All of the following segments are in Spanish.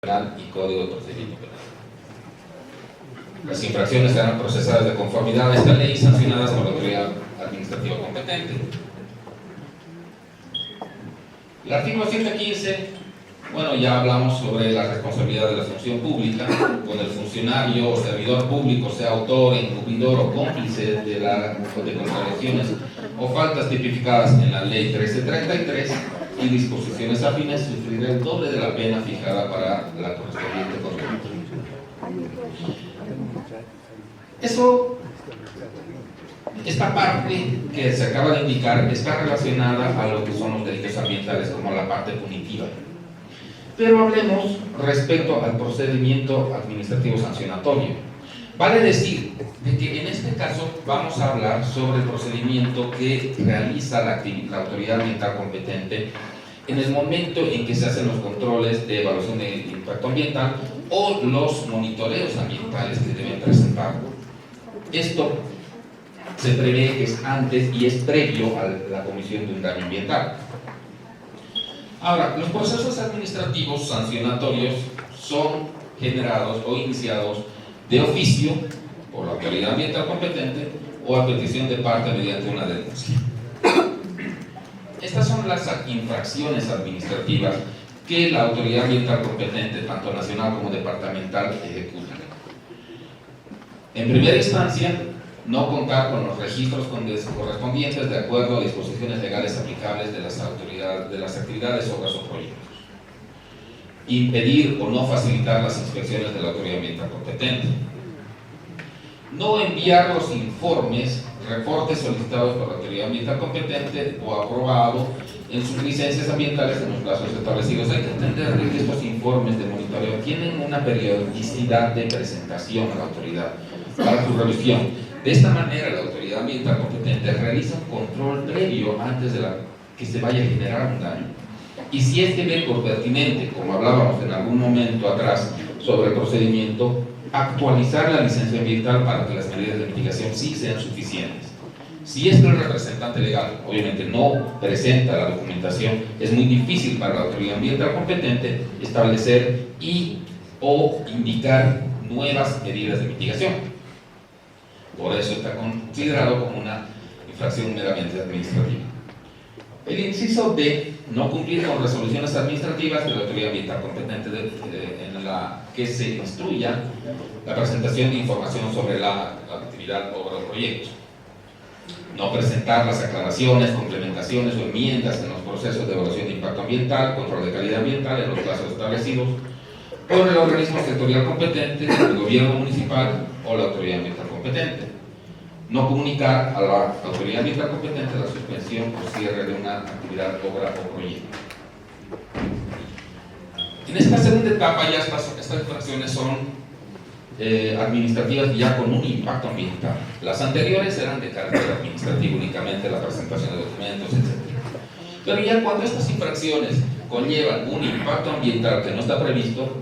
Penal y Código de Procedimiento Penal. Las infracciones serán procesadas de conformidad a esta ley y sancionadas por la autoridad administrativa competente. El artículo 115, bueno, ya hablamos sobre la responsabilidad de la función pública, cuando el funcionario o servidor público sea autor, encubridor o cómplice de contravenciones o faltas tipificadas en la ley 1333 y disposiciones afines, sufrirá el doble de la pena fijada para la correspondiente conducta. Esta parte que se acaba de indicar está relacionada a lo que son los delitos ambientales como la parte punitiva. Pero hablemos respecto al procedimiento administrativo sancionatorio. Vale decir de que en este caso vamos a hablar sobre el procedimiento que realiza la autoridad ambiental competente en el momento en que se hacen los controles de evaluación de impacto ambiental o los monitoreos ambientales que deben presentar. Esto se prevé que es antes y es previo a la comisión de un daño ambiental. Ahora, los procesos administrativos sancionatorios son generados o iniciados de oficio por la autoridad ambiental competente o a petición de parte mediante una denuncia. Estas son las infracciones administrativas que la autoridad ambiental competente, tanto nacional como departamental, ejecuta. En primera instancia, no contar con los registros correspondientes de acuerdo a disposiciones legales aplicables de las actividades, obras o proyectos. Impedir o no facilitar las inspecciones de la autoridad ambiental competente. No enviar los informes, reportes solicitados por la autoridad ambiental competente o aprobado en sus licencias ambientales en los plazos establecidos. Hay que entender que estos informes de monitoreo tienen una periodicidad de presentación a la autoridad para su revisión. De esta manera, la autoridad ambiental competente realiza un control previo antes de que se vaya a generar un daño. Y si es que ve por pertinente, como hablábamos en algún momento atrás sobre el procedimiento, actualizar la licencia ambiental para que las medidas de mitigación sí sean suficientes. Si es que el representante legal, obviamente, no presenta la documentación, es muy difícil para la autoridad ambiental competente establecer o indicar nuevas medidas de mitigación. Por eso está considerado como una infracción meramente administrativa. El inciso D, no cumplir con resoluciones administrativas de la autoridad ambiental competente en la que se instruya la presentación de información sobre la actividad, obra o proyecto. No presentar las aclaraciones, complementaciones o enmiendas en los procesos de evaluación de impacto ambiental, control de calidad ambiental en los plazos establecidos por el organismo sectorial competente, el gobierno municipal o la autoridad ambiental competente. No comunicar a la autoridad ambiental competente la suspensión o cierre de una actividad, obra o proyecto. En esta segunda etapa ya estas infracciones son administrativas ya con un impacto ambiental. Las anteriores eran de carácter administrativo únicamente, la presentación de documentos, etc. Pero ya cuando estas infracciones conllevan un impacto ambiental que no está previsto,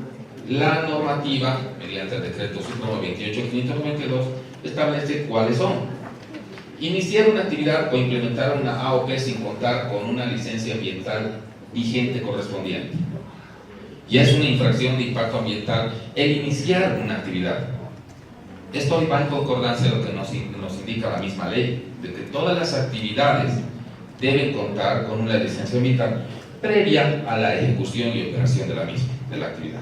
la normativa, mediante el decreto supremo 28.592, establece cuáles son. Iniciar una actividad o implementar una AOP sin contar con una licencia ambiental vigente correspondiente. Ya es una infracción de impacto ambiental el iniciar una actividad. Esto va en concordancia con lo que nos indica la misma ley, de que todas las actividades deben contar con una licencia ambiental previa a la ejecución y operación de la misma, de la actividad.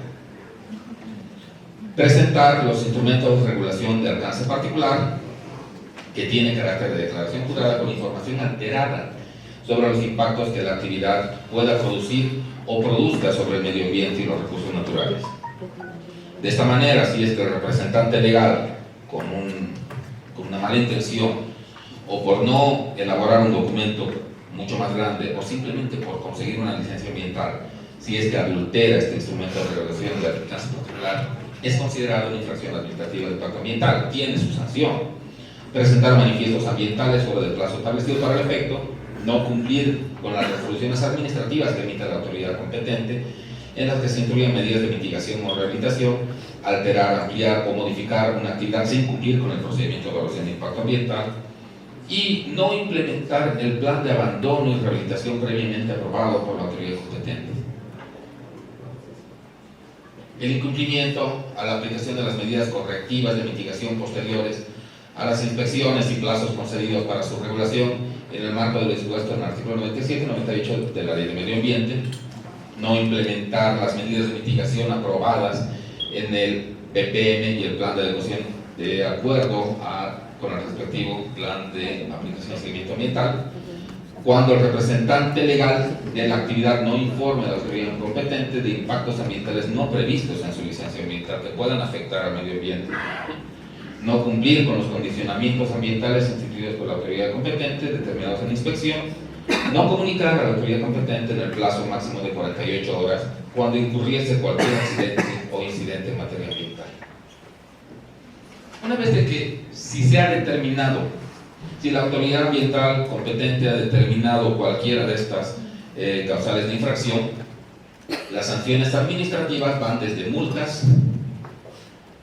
Presentar los instrumentos de regulación de alcance particular que tienen carácter de declaración jurada con información alterada sobre los impactos que la actividad pueda producir o produzca sobre el medio ambiente y los recursos naturales. De esta manera, si es que el representante legal, con una mala intención o por no elaborar un documento mucho más grande o simplemente por conseguir una licencia ambiental, si es que adultera este instrumento de regulación de alcance particular, es considerado una infracción administrativa de impacto ambiental, tiene su sanción. Presentar manifiestos ambientales fuera del plazo establecido para el efecto, no cumplir con las resoluciones administrativas que emita la autoridad competente en las que se incluyen medidas de mitigación o rehabilitación, alterar, ampliar o modificar una actividad sin cumplir con el procedimiento de evaluación de impacto ambiental y no implementar el plan de abandono y rehabilitación previamente aprobado por la autoridad competente. el incumplimiento a la aplicación de las medidas correctivas de mitigación posteriores a las inspecciones y plazos concedidos para su regulación en el marco del dispuesto en el artículo 97 y 98 de la Ley de Medio Ambiente, no implementar las medidas de mitigación aprobadas en el PPM y el plan de adecuación de acuerdo con el respectivo plan de aplicación y seguimiento ambiental, cuando el representante legal de la actividad no informe a la autoridad competente de impactos ambientales no previstos en su licencia ambiental que puedan afectar al medio ambiente, no cumplir con los condicionamientos ambientales instituidos por la autoridad competente determinados en inspección, no comunicar a la autoridad competente en el plazo máximo de 48 horas cuando incurriese cualquier accidente o incidente en materia ambiental. Una vez de que si se ha determinado, si la autoridad ambiental competente ha determinado cualquiera de estas causales de infracción, las sanciones administrativas van desde multas,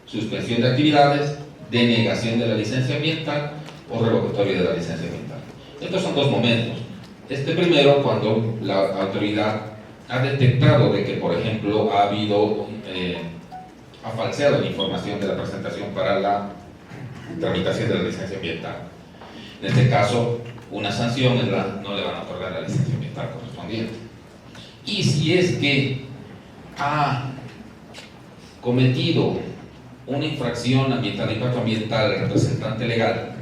suspensión de actividades, denegación de la licencia ambiental o revocatoria de la licencia ambiental. Estos son dos momentos. Este primero, cuando la autoridad ha detectado de que, por ejemplo, ha falseado la información de la presentación para la tramitación de la licencia ambiental. En este caso, una sanción no le van a otorgar la licencia ambiental correspondiente. Y si es que ha cometido una infracción ambiental de impacto ambiental el representante legal,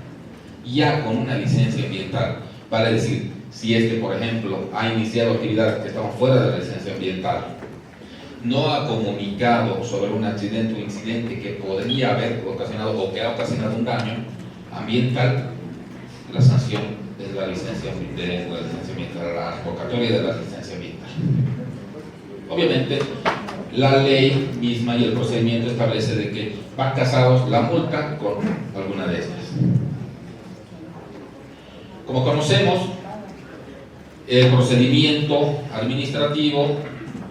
ya con una licencia ambiental, vale decir, si es que, por ejemplo, ha iniciado actividades que estaban fuera de la licencia ambiental, no ha comunicado sobre un accidente o incidente que podría haber ocasionado o que ha ocasionado un daño ambiental, la sanción es la licencia ambiental, la revocatoria de la licencia ambiental. Obviamente, la ley misma y el procedimiento establece de que van casados la multa con alguna de estas. Como conocemos, el procedimiento administrativo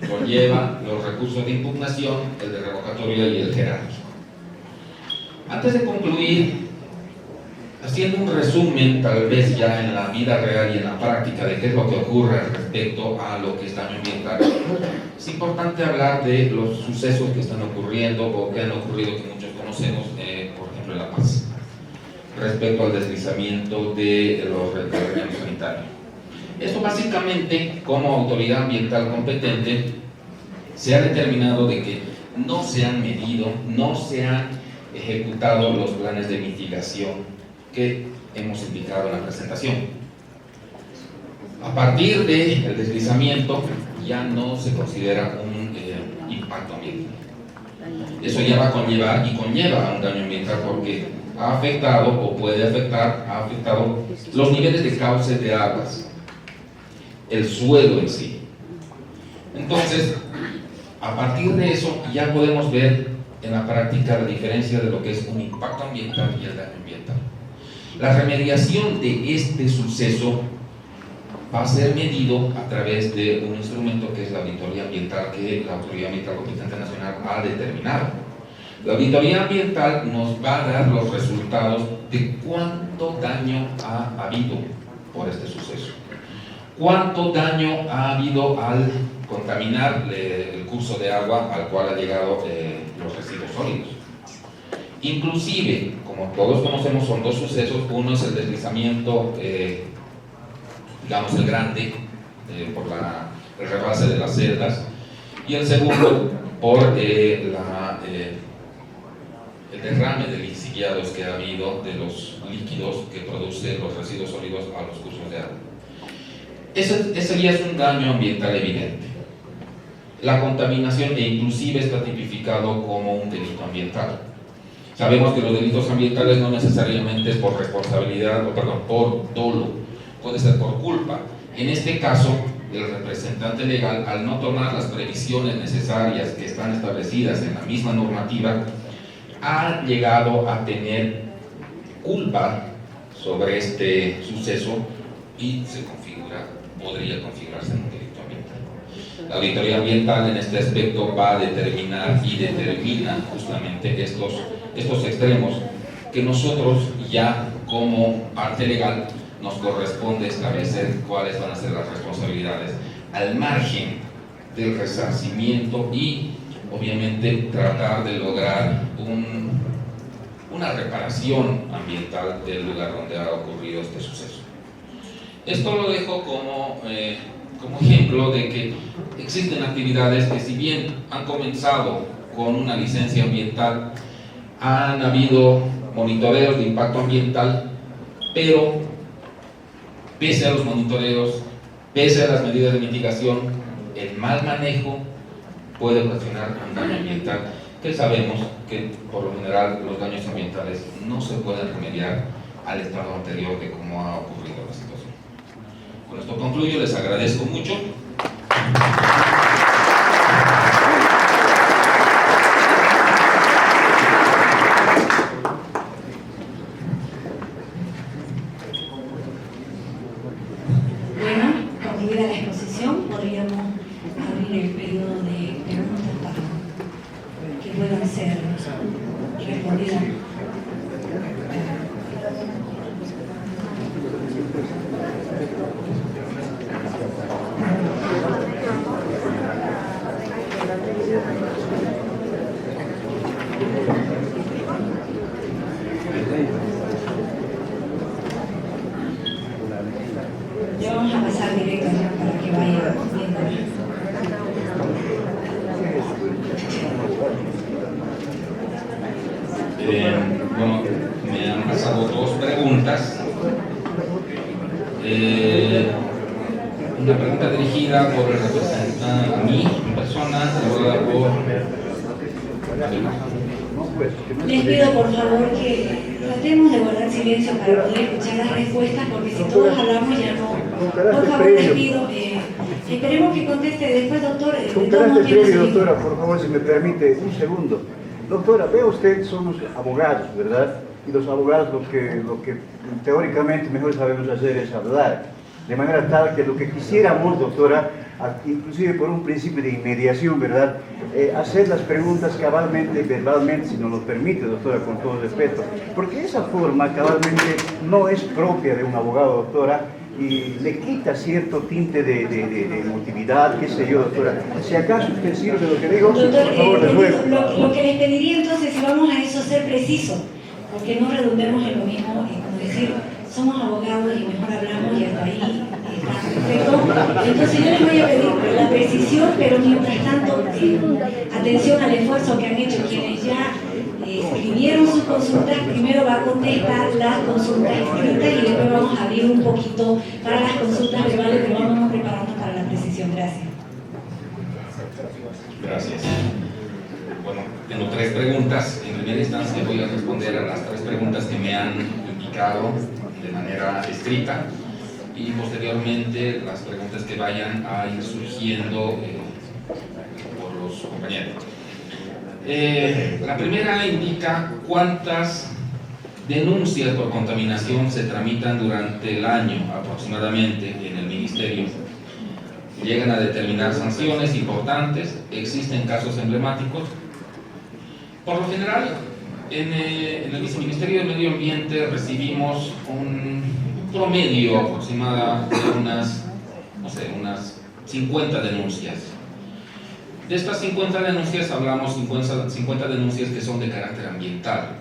conlleva los recursos de impugnación, el de revocatoria y el jerárquico. Antes de concluir, haciendo un resumen tal vez ya en la vida real y en la práctica de qué es lo que ocurre respecto a lo que es daño ambiental, es importante hablar de los sucesos que están ocurriendo o que han ocurrido que muchos conocemos, por ejemplo en La Paz, respecto al deslizamiento de los rellenos sanitarios. Esto básicamente, como autoridad ambiental competente, se ha determinado de que no se han medido, no se han ejecutado los planes de mitigación que hemos indicado en la presentación. A partir del deslizamiento ya no se considera un impacto ambiental. Eso ya va a conllevar y conlleva un daño ambiental porque ha afectado o puede afectar, ha afectado los niveles de cauce de aguas, el suelo en sí. Entonces, a partir de eso ya podemos ver en la práctica la diferencia de lo que es un impacto ambiental y el daño ambiental. La remediación de este suceso va a ser medido a través de un instrumento que es la auditoría ambiental que la Autoridad Ambiental Competente Nacional ha determinado. La auditoría ambiental nos va a dar los resultados de cuánto daño ha habido por este suceso, cuánto daño ha habido al contaminar el curso de agua al cual han llegado los residuos sólidos. Inclusive, como todos conocemos, son dos sucesos. Uno es el deslizamiento, digamos el grande, por el rebase de las celdas, y el segundo por el derrame de lixiviados que ha habido de los líquidos que producen los residuos sólidos a los cursos de agua. Ese ya es un daño ambiental evidente. La contaminación inclusive está tipificado como un delito ambiental. Sabemos que los delitos ambientales no necesariamente es por responsabilidad, por dolo, puede ser por culpa. En este caso, el representante legal, al no tomar las previsiones necesarias que están establecidas en la misma normativa, ha llegado a tener culpa sobre este suceso y podría configurarse en un delito ambiental. La auditoría ambiental en este aspecto va a determinar y determina justamente estos extremos que nosotros ya como parte legal nos corresponde establecer cuáles van a ser las responsabilidades al margen del resarcimiento y obviamente tratar de lograr una reparación ambiental del lugar donde ha ocurrido este suceso. Esto lo dejo como ejemplo de que existen actividades que, si bien han comenzado con una licencia ambiental, han habido monitoreos de impacto ambiental, pero pese a los monitoreos, pese a las medidas de mitigación, el mal manejo puede ocasionar un daño ambiental, que sabemos que por lo general los daños ambientales no se pueden remediar al estado anterior de cómo ha ocurrido la situación. Con esto concluyo, les agradezco mucho. Bueno, concluida la exposición, podríamos abrir el periodo de preguntas para que puedan ser respondidas. Ya vamos a pasar directo para que vaya viendo. Bueno, me han pasado dos preguntas. Una pregunta dirigida por el representante a mí, mi persona, elaborada por... Les pido por favor que tratemos de guardar silencio para poder escuchar las respuestas, porque si todos hablamos ya no. Por favor, les pido, esperemos que conteste después, doctor. Con carácter previo, doctora, por favor, si me permite, un segundo. Doctora, vea usted, somos abogados, ¿verdad? Y los abogados lo que teóricamente mejor sabemos hacer es hablar. De manera tal que lo que quisiéramos, doctora, inclusive por un principio de inmediación, ¿verdad? Hacer las preguntas cabalmente, verbalmente, si nos lo permite, doctora, con todo respeto. Porque esa forma cabalmente no es propia de un abogado, doctora, y le quita cierto tinte de emotividad, qué sé yo, doctora. Si acaso usted sirve lo que digo, doctor, por favor, les ruego. Lo que les pediría entonces, si vamos a eso, ser precisos, porque no redundemos en lo mismo, como decir, somos abogados y mejor hablamos y hasta ahí está perfecto. Entonces yo les voy a pedir la precisión, pero mientras tanto, atención al esfuerzo que han hecho quienes ya escribieron sus consultas. Primero va a contestar las consultas escritas y después vamos a abrir un poquito para las consultas verbales, pero vamos preparando para la precisión. Gracias. Gracias. Bueno, tengo tres preguntas. En primera instancia voy a responder a las tres preguntas que me han indicado de manera escrita, y posteriormente las preguntas que vayan a ir surgiendo por los compañeros. La primera indica cuántas denuncias por contaminación se tramitan durante el año aproximadamente en el Ministerio. Llegan a determinar sanciones importantes, existen casos emblemáticos. Por lo general, en el Viceministerio de Medio Ambiente recibimos un promedio aproximado de unas 50 denuncias. De estas 50 denuncias hablamos 50 denuncias que son de carácter ambiental.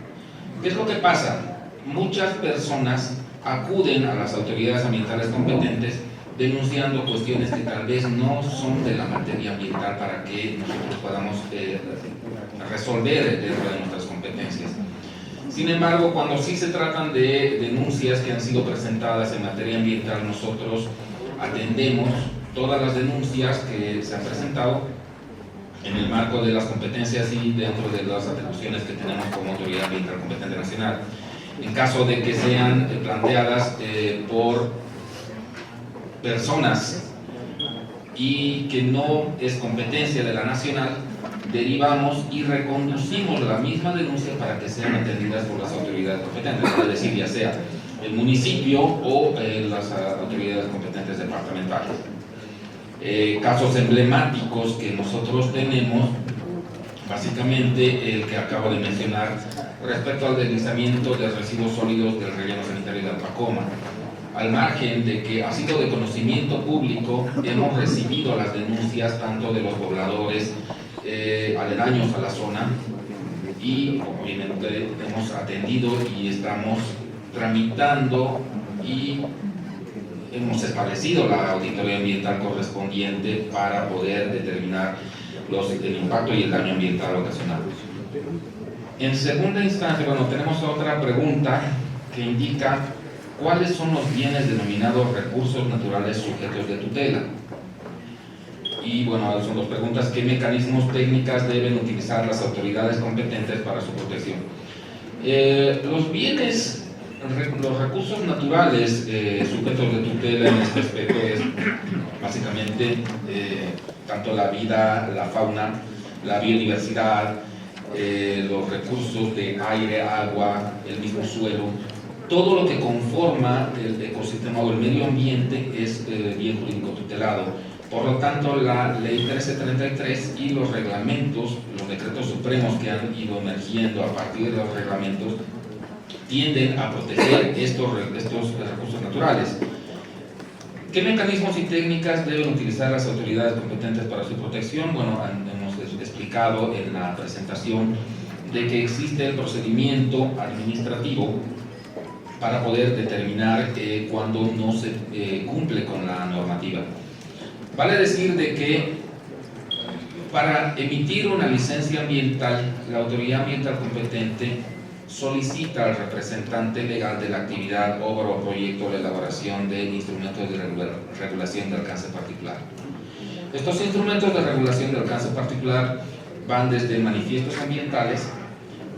¿Qué es lo que pasa? Muchas personas acuden a las autoridades ambientales competentes denunciando cuestiones que tal vez no son de la materia ambiental para que nosotros podamos resolver dentro de nuestras competencias. Sin embargo, cuando sí se tratan de denuncias que han sido presentadas en materia ambiental, nosotros atendemos todas las denuncias que se han presentado en el marco de las competencias y dentro de las atribuciones que tenemos como Autoridad Ambiental Competente Nacional. En caso de que sean planteadas por personas y que no es competencia de la nacional, derivamos y reconducimos la misma denuncia para que sean atendidas por las autoridades competentes, es decir, ya sea el municipio o las autoridades competentes departamentales. Casos emblemáticos que nosotros tenemos, básicamente el que acabo de mencionar respecto al deslizamiento de residuos sólidos del relleno sanitario de Atlacoma. Al margen de que ha sido de conocimiento público, hemos recibido las denuncias tanto de los pobladores aledaños a la zona, y obviamente hemos atendido y estamos tramitando y hemos establecido la auditoría ambiental correspondiente para poder determinar el impacto y el daño ambiental ocasionado. En segunda instancia, bueno, tenemos otra pregunta que indica cuáles son los bienes denominados recursos naturales sujetos de tutela. Y bueno, son dos preguntas: ¿qué mecanismos técnicas deben utilizar las autoridades competentes para su protección? Los bienes, los recursos naturales sujetos de tutela en este aspecto es básicamente tanto la vida, la fauna, la biodiversidad, los recursos de aire, agua, el mismo suelo. Todo lo que conforma el ecosistema o el medio ambiente es bien jurídico tutelado. Por lo tanto, la Ley 1333 y los reglamentos, los decretos supremos que han ido emergiendo a partir de los reglamentos, tienden a proteger estos recursos naturales. ¿Qué mecanismos y técnicas deben utilizar las autoridades competentes para su protección? Bueno, hemos explicado en la presentación de que existe el procedimiento administrativo para poder determinar cuando no se cumple con la normativa. Vale decir de que para emitir una licencia ambiental, la autoridad ambiental competente solicita al representante legal de la actividad, obra o proyecto la elaboración de instrumentos de regulación de alcance particular. Estos instrumentos de regulación de alcance particular van desde manifiestos ambientales,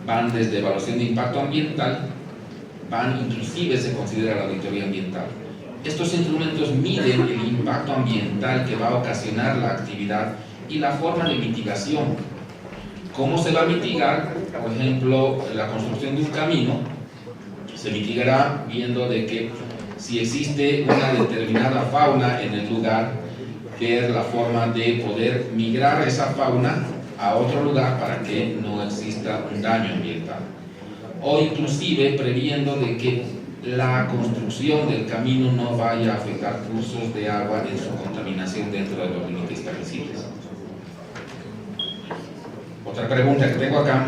van desde evaluación de impacto ambiental, van inclusive se considera la auditoría ambiental. Estos instrumentos miden el impacto ambiental que va a ocasionar la actividad y la forma de mitigación. ¿Cómo se va a mitigar? Por ejemplo, la construcción de un camino se mitigará viendo de que si existe una determinada fauna en el lugar, ver la forma de poder migrar esa fauna a otro lugar para que no exista un daño ambiental. O inclusive previendo de que la construcción del camino no vaya a afectar cursos de agua en su contaminación dentro de los límites permisibles. Otra pregunta que tengo acá: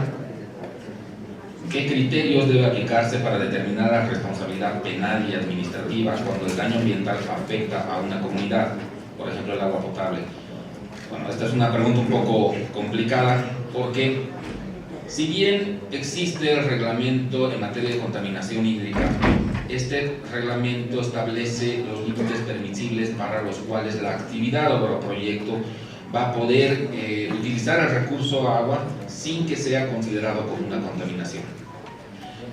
¿qué criterios debe aplicarse para determinar la responsabilidad penal y administrativa cuando el daño ambiental afecta a una comunidad? Por ejemplo, el agua potable. Bueno, esta es una pregunta un poco complicada porque si bien existe el reglamento en materia de contaminación hídrica, este reglamento establece los límites permisibles para los cuales la actividad o proyecto va a poder utilizar el recurso agua sin que sea considerado como una contaminación.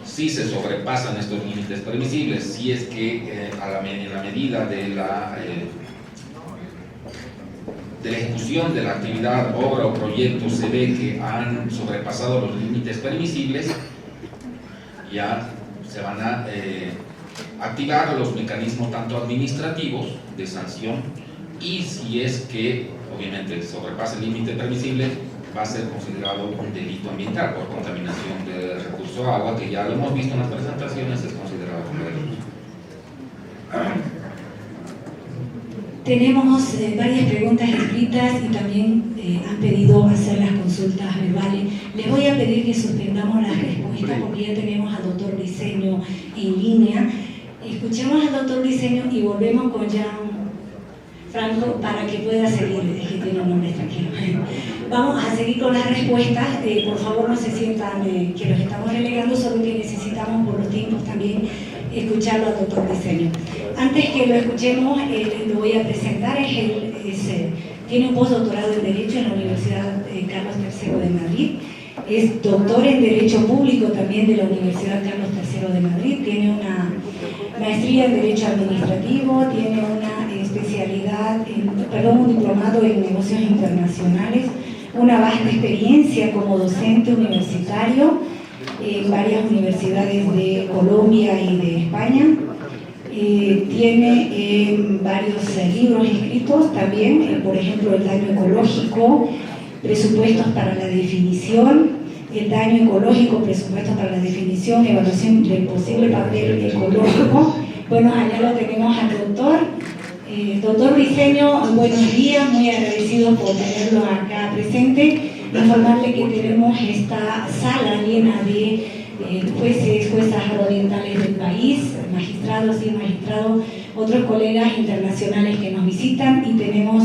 Si se sobrepasan estos límites permisibles, si es que en la medida de la ejecución de la actividad, obra o proyecto se ve que han sobrepasado los límites permisibles, ya se van a activar los mecanismos tanto administrativos de sanción, y si es que obviamente sobrepasa el límite permisible, va a ser considerado un delito ambiental por contaminación del recurso agua, que ya lo hemos visto en las presentaciones, es considerado como delito. Tenemos varias preguntas escritas y también han pedido hacer las consultas verbales. Les voy a pedir que suspendamos las respuestas porque ya tenemos al doctor Briceño en línea. Escuchemos al doctor Briceño y volvemos con Jean Franco para que pueda seguir, es que tiene un nombre extranjero. Vamos a seguir con las respuestas. Por favor, no se sientan que los estamos relegando, solo que necesitamos por los tiempos también escucharlo al doctor Briceño. Antes que lo escuchemos, lo voy a presentar. Tiene un postdoctorado en Derecho en la Universidad Carlos III de Madrid. Es doctor en Derecho Público también de la Universidad Carlos III de Madrid. Tiene una maestría en Derecho Administrativo, tiene una especialidad, un diplomado en Negocios Internacionales, una vasta experiencia como docente universitario en varias universidades de Colombia y de España. Tiene varios libros escritos también, por ejemplo, El daño ecológico, Presupuestos para la definición, El daño ecológico, Presupuestos para la definición, Evaluación del posible papel ecológico. Bueno, allá lo tenemos al doctor. Doctor Briceño, buenos días, muy agradecido por tenerlo acá presente. informarle que tenemos esta sala llena de jueces, juezas orientales del país, magistrados y magistrados, otros colegas internacionales que nos visitan, y tenemos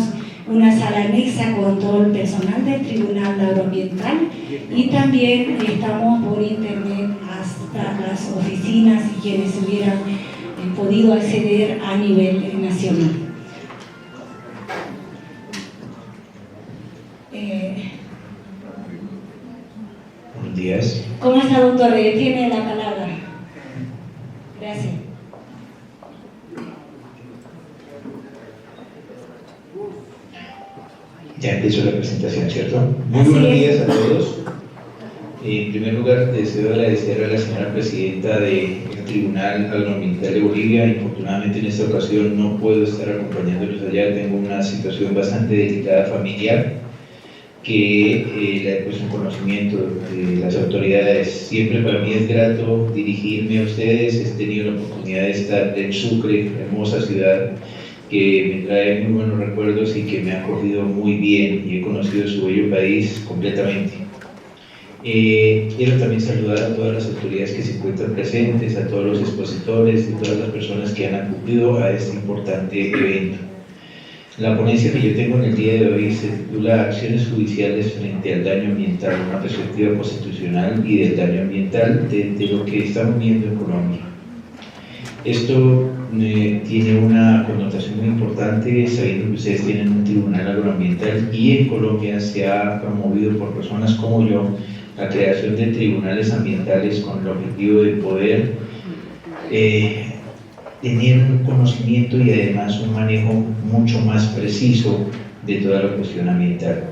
una sala anexa con todo el personal del Tribunal Agroambiental, y también estamos por internet hasta las oficinas y quienes hubieran podido acceder a nivel nacional. Buenos días. ¿Cómo está, doctor? Tiene la palabra. Gracias. Ya empezó la presentación, ¿cierto? Muy buenos días a todos. En primer lugar, deseo agradecer a la señora presidenta del Tribunal Agroambiental de Bolivia. Infortunadamente, en esta ocasión no puedo estar acompañándolos allá. Tengo una situación bastante delicada familiar que le he puesto en conocimiento de las autoridades. Siempre para mí es grato dirigirme a ustedes. He tenido la oportunidad de estar en Sucre, hermosa ciudad, que me trae muy buenos recuerdos y que me ha acogido muy bien, y he conocido su bello país completamente. Quiero también saludar a todas las autoridades que se encuentran presentes, a todos los expositores y todas las personas que han acudido a este importante evento. La ponencia que yo tengo en el día de hoy se titula Acciones judiciales frente al daño ambiental, una perspectiva constitucional y del daño ambiental de lo que estamos viendo en Colombia. Esto tiene una connotación muy importante, sabiendo que ustedes tienen un tribunal agroambiental, y en Colombia se ha promovido por personas como yo la creación de tribunales ambientales con el objetivo de poder tener un conocimiento y además un manejo mucho más preciso de toda la cuestión ambiental.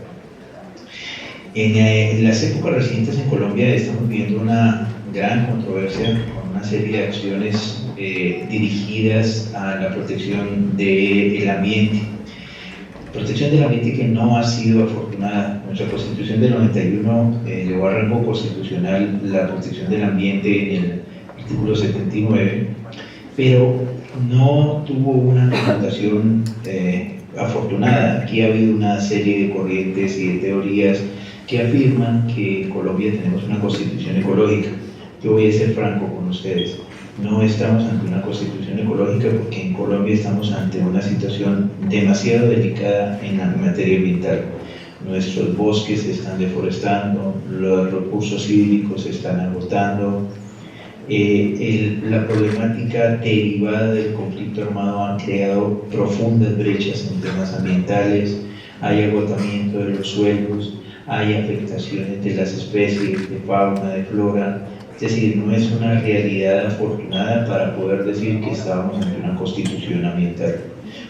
En las épocas recientes en Colombia estamos viendo una gran controversia con una serie de acciones dirigidas a la protección del ambiente. Protección del ambiente que no ha sido afortunada. Nuestra Constitución del 91 llevó a rango constitucional la protección del ambiente en el artículo 79, pero no tuvo una connotación afortunada. Aquí ha habido una serie de corrientes y de teorías que afirman que en Colombia tenemos una constitución ecológica. Yo voy a ser franco con ustedes. No estamos ante una constitución ecológica, porque en Colombia estamos ante una situación demasiado delicada en la materia ambiental. Nuestros bosques se están deforestando, los recursos hídricos se están agotando, la problemática derivada del conflicto armado ha creado profundas brechas en temas ambientales, hay agotamiento de los suelos, hay afectaciones de las especies, de fauna, de flora. Es decir, no es una realidad afortunada para poder decir que estábamos ante una constitución ambiental.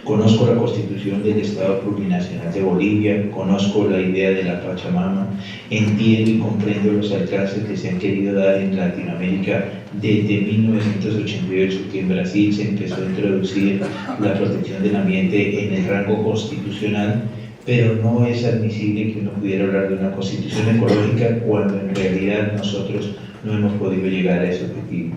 Conozco la constitución del Estado Plurinacional de Bolivia, conozco la idea de la Pachamama, entiendo y comprendo los alcances que se han querido dar en Latinoamérica desde 1988, que en Brasil se empezó a introducir la protección del ambiente en el rango constitucional, pero no es admisible que uno pudiera hablar de una constitución ecológica cuando en realidad nosotros no hemos podido llegar a ese objetivo.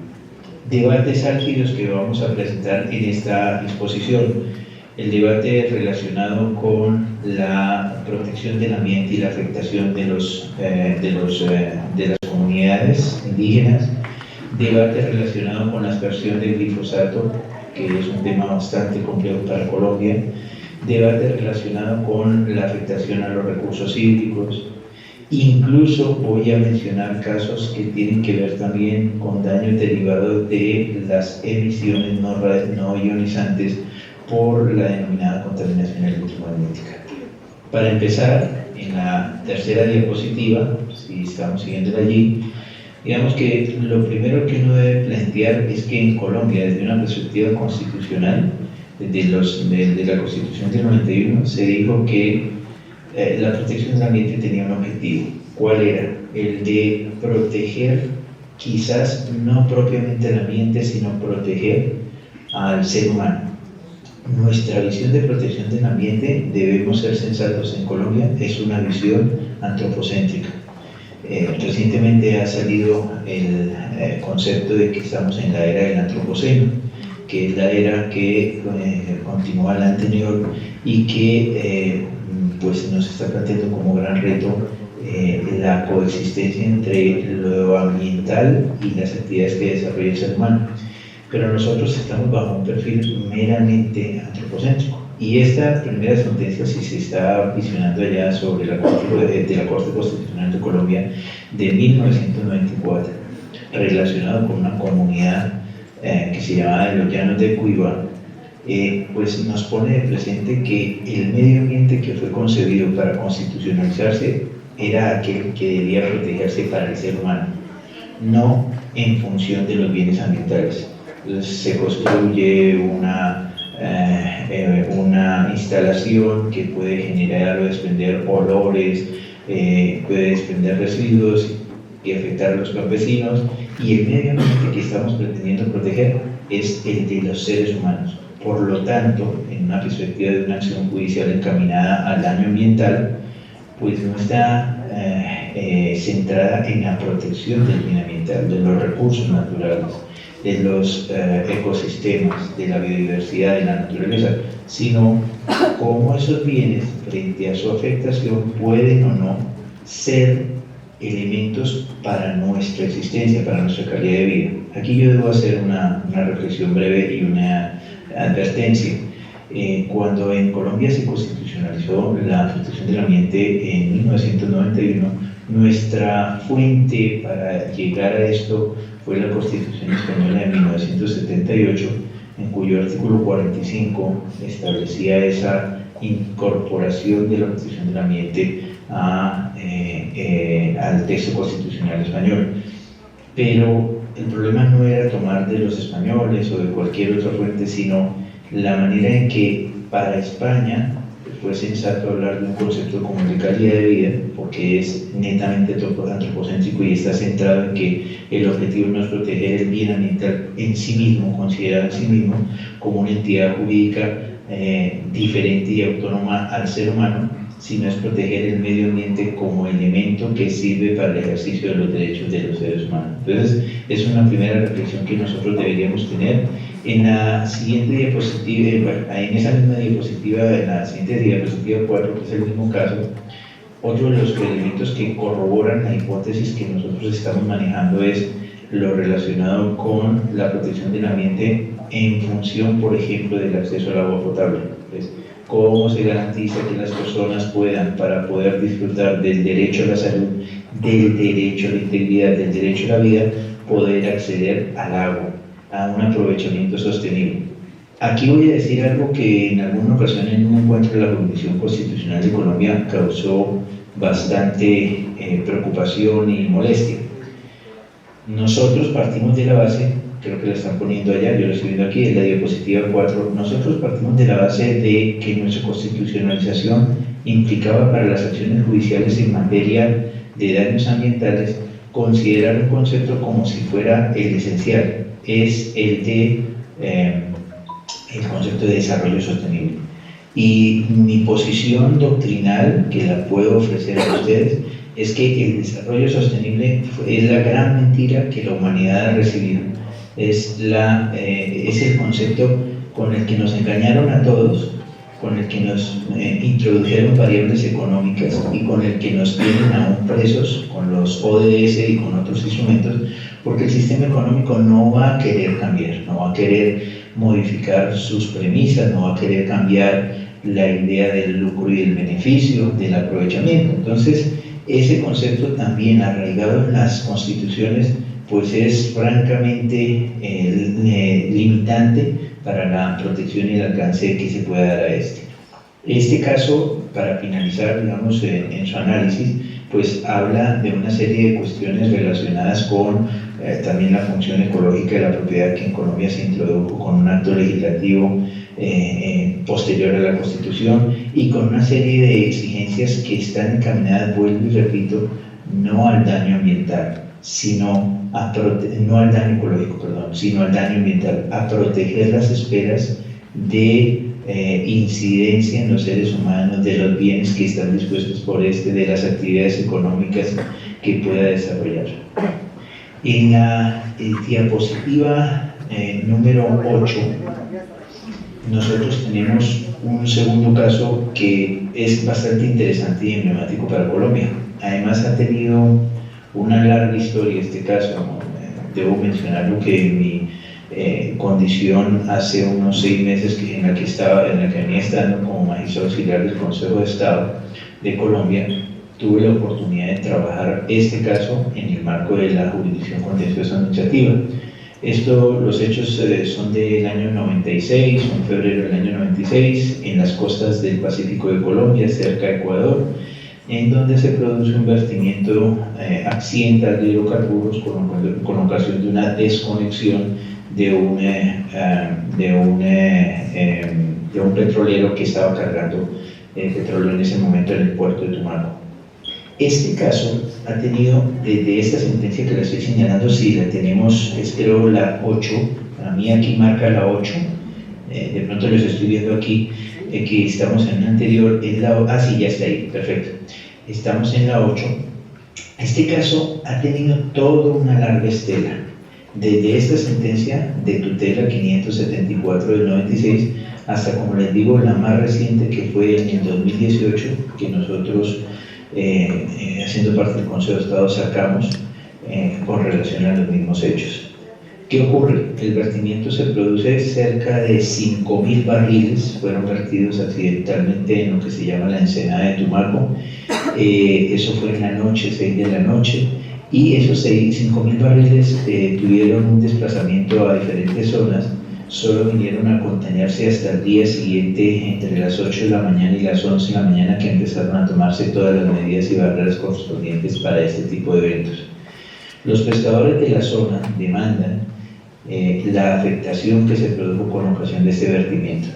Debates álgidos que vamos a presentar en esta exposición. El debate relacionado con la protección del ambiente y la afectación de las comunidades indígenas. Debate relacionado con la aspersión del glifosato, que es un tema bastante complejo para Colombia. Debate relacionado con la afectación a los recursos hídricos. Incluso voy a mencionar casos que tienen que ver también con daños derivados de las emisiones no ionizantes por la denominada contaminación electromagnética. Para empezar, en la tercera diapositiva, si estamos siguiéndola allí, digamos que lo primero que uno debe plantear es que en Colombia, desde una perspectiva constitucional, desde la Constitución del 91, se dijo que la protección del ambiente tenía un objetivo. ¿Cuál era? El de proteger, quizás no propiamente el ambiente, sino proteger al ser humano. Nuestra visión de protección del ambiente, debemos ser sensatos en Colombia, es una visión antropocéntrica. Recientemente ha salido el concepto de que estamos en la era del antropoceno, que es la era que continúa la anterior y que pues nos está planteando como gran reto la coexistencia entre lo ambiental y las actividades que desarrolla el ser humano. Pero nosotros estamos bajo un perfil meramente antropocéntrico. Y esta primera sentencia, si se está visionando allá sobre la Corte, de la Corte Constitucional de Colombia de 1994, relacionado con una comunidad que se llamaba de los Llanos de Cuiba, pues nos pone de presente que el medio ambiente que fue concebido para constitucionalizarse era aquel que debía protegerse para el ser humano, no en función de los bienes ambientales. Entonces se construye una instalación que puede generar o desprender olores, puede desprender residuos y afectar a los campesinos, y el medio ambiente que estamos pretendiendo proteger es el de los seres humanos. Por lo tanto, en una perspectiva de una acción judicial encaminada al daño ambiental, pues no está centrada en la protección del bien ambiental, de los recursos naturales, de los ecosistemas, de la biodiversidad, de la naturaleza, sino cómo esos bienes, frente a su afectación, pueden o no ser elementos para nuestra existencia, para nuestra calidad de vida. Aquí yo debo hacer una reflexión breve y una advertencia. Cuando en Colombia se constitucionalizó la protección del ambiente en 1991, nuestra fuente para llegar a esto fue la Constitución Española de 1978, en cuyo artículo 45 establecía esa incorporación de la protección del ambiente al texto constitucional español. Pero el problema no era tomar de los españoles o de cualquier otra fuente, sino la manera en que para España fue sensato hablar de un concepto como el de calidad de vida, porque es netamente antropocéntrico y está centrado en que el objetivo no es proteger el bien ambiental en sí mismo, considerado en sí mismo como una entidad jurídica diferente y autónoma al ser humano, sino es proteger el medio ambiente como elemento que sirve para el ejercicio de los derechos de los seres humanos. Entonces, es una primera reflexión que nosotros deberíamos tener. En la siguiente diapositiva, en esa misma diapositiva, en la siguiente diapositiva 4, que es el mismo caso, otro de los elementos que corroboran la hipótesis que nosotros estamos manejando es lo relacionado con la protección del ambiente en función, por ejemplo, del acceso al agua potable. Entonces, ¿cómo se garantiza que las personas puedan, para poder disfrutar del derecho a la salud, del derecho a la integridad, del derecho a la vida, poder acceder al agua, a un aprovechamiento sostenible? Aquí voy a decir algo que en alguna ocasión en un encuentro de la Jurisdicción Constitucional de Colombia causó bastante preocupación y molestia. Nosotros partimos de la base, creo que la están poniendo allá, yo lo estoy viendo aquí, en la diapositiva 4, nosotros partimos de la base de que nuestra constitucionalización implicaba para las acciones judiciales en materia de daños ambientales considerar un concepto como si fuera el esencial, es el de el concepto de desarrollo sostenible. Y mi posición doctrinal, que la puedo ofrecer a ustedes, es que el desarrollo sostenible es la gran mentira que la humanidad ha recibido. Es el concepto con el que nos engañaron a todos, con el que nos introdujeron variables económicas y con el que nos tienen aún presos con los ODS y con otros instrumentos, porque el sistema económico no va a querer cambiar, no va a querer modificar sus premisas, no va a querer cambiar la idea del lucro y del beneficio, del aprovechamiento. Entonces, ese concepto también arraigado en las constituciones, pues es francamente limitante para la protección y el alcance que se pueda dar a este. Este caso, para finalizar, digamos, en su análisis, pues habla de una serie de cuestiones relacionadas con también la función ecológica de la propiedad que en Colombia se introdujo con un acto legislativo posterior a la Constitución y con una serie de exigencias que están encaminadas, vuelvo y repito, no al daño ambiental, sino no al daño ecológico, perdón, sino al daño ambiental, a proteger las esferas de incidencia en los seres humanos, de los bienes que están dispuestos por de las actividades económicas que pueda desarrollar. En la diapositiva número 8, nosotros tenemos un segundo caso que es bastante interesante y emblemático para Colombia. además ha tenido una larga historia este caso. Debo mencionarlo que mi condición hace unos 6 meses en la que venía estando como magistrado auxiliar del Consejo de Estado de Colombia, tuve la oportunidad de trabajar este caso en el marco de la jurisdicción contenciosa administrativa. Los hechos son del año 96, en febrero del año 96, en las costas del Pacífico de Colombia, cerca de Ecuador, en donde se produce un vertimiento accidental de hidrocarburos con ocasión de una desconexión de un petrolero que estaba cargando petróleo en ese momento en el puerto de Tumaco. Este caso ha tenido, desde esta sentencia que la estoy señalando, sí, la tenemos, espero la 8, para mí aquí marca la 8, de pronto les estoy viendo aquí, que estamos en una anterior, sí, ya está ahí, perfecto, estamos en la 8. Este caso ha tenido toda una larga estela, desde esta sentencia de tutela 574 del 96, hasta, como les digo, la más reciente, que fue en el 2018, que nosotros, haciendo parte del Consejo de Estado, sacamos con relación a los mismos hechos. ¿Qué ocurre? El vertimiento se produce cerca de 5.000 barriles, fueron vertidos accidentalmente en lo que se llama la ensenada de Tumaco. Eso fue en la noche, 6 de la noche, y esos 5.000 barriles tuvieron un desplazamiento a diferentes zonas. Solo vinieron a contenerse hasta el día siguiente, entre las 8 de la mañana y las 11 de la mañana, que empezaron a tomarse todas las medidas y barreras correspondientes para este tipo de eventos. Los pescadores de la zona demandan la afectación que se produjo con ocasión de este vertimiento.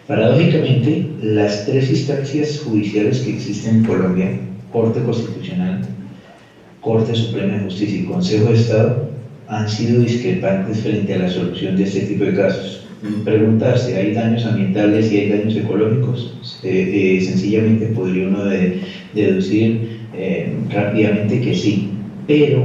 Paradójicamente, las 3 instancias judiciales que existen en Colombia, Corte Constitucional, Corte Suprema de Justicia y Consejo de Estado, han sido discrepantes frente a la solución de este tipo de casos. Preguntarse, ¿hay daños ambientales y hay daños ecológicos? Sencillamente podría uno deducir rápidamente que sí, pero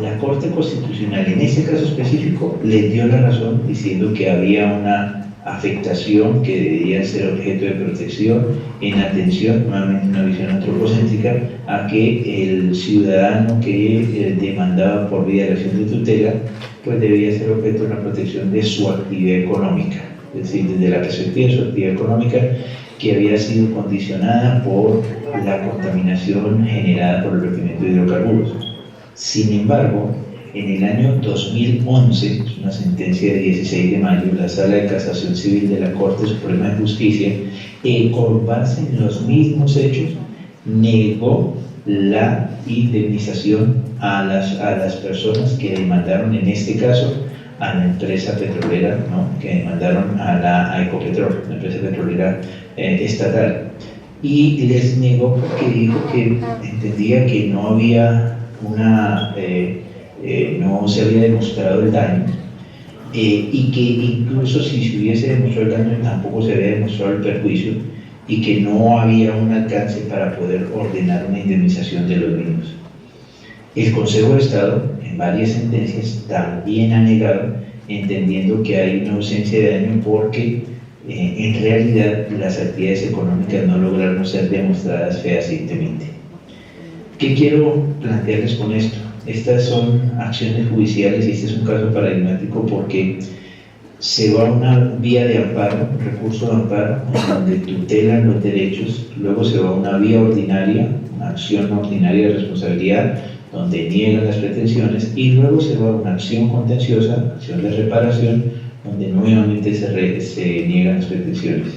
la Corte Constitucional en este caso específico le dio la razón diciendo que había una afectación que debía ser objeto de protección en atención, nuevamente una visión antropocéntrica, a que el ciudadano que demandaba por vía de la acción de tutela, pues debía ser objeto de una protección de su actividad económica, es decir, desde la perspectiva de su actividad económica, que había sido condicionada por la contaminación generada por el vertimiento de hidrocarburos. Sin embargo, en el año 2011, una sentencia de 16 de mayo, la Sala de Casación Civil de la Corte Suprema de Justicia, con base en los mismos hechos, negó la indemnización a las personas que demandaron, en este caso, a la empresa petrolera, ¿no?, que demandaron a Ecopetrol, la empresa petrolera estatal. Y les negó porque dijo que entendía que no había no se había demostrado el daño, y que incluso si se hubiese demostrado el daño tampoco se había demostrado el perjuicio, y que no había un alcance para poder ordenar una indemnización de los mismos. El Consejo de Estado, en varias sentencias, también ha negado, entendiendo que hay una ausencia de daño porque en realidad las actividades económicas no lograron ser demostradas fehacientemente. ¿Qué quiero plantearles con esto? Estas son acciones judiciales y este es un caso paradigmático porque se va a una vía de amparo, un recurso de amparo, en donde tutelan los derechos, luego se va a una vía ordinaria, una acción ordinaria de responsabilidad, donde niegan las pretensiones, y luego se va a una acción contenciosa, acción de reparación, donde nuevamente se niegan las pretensiones.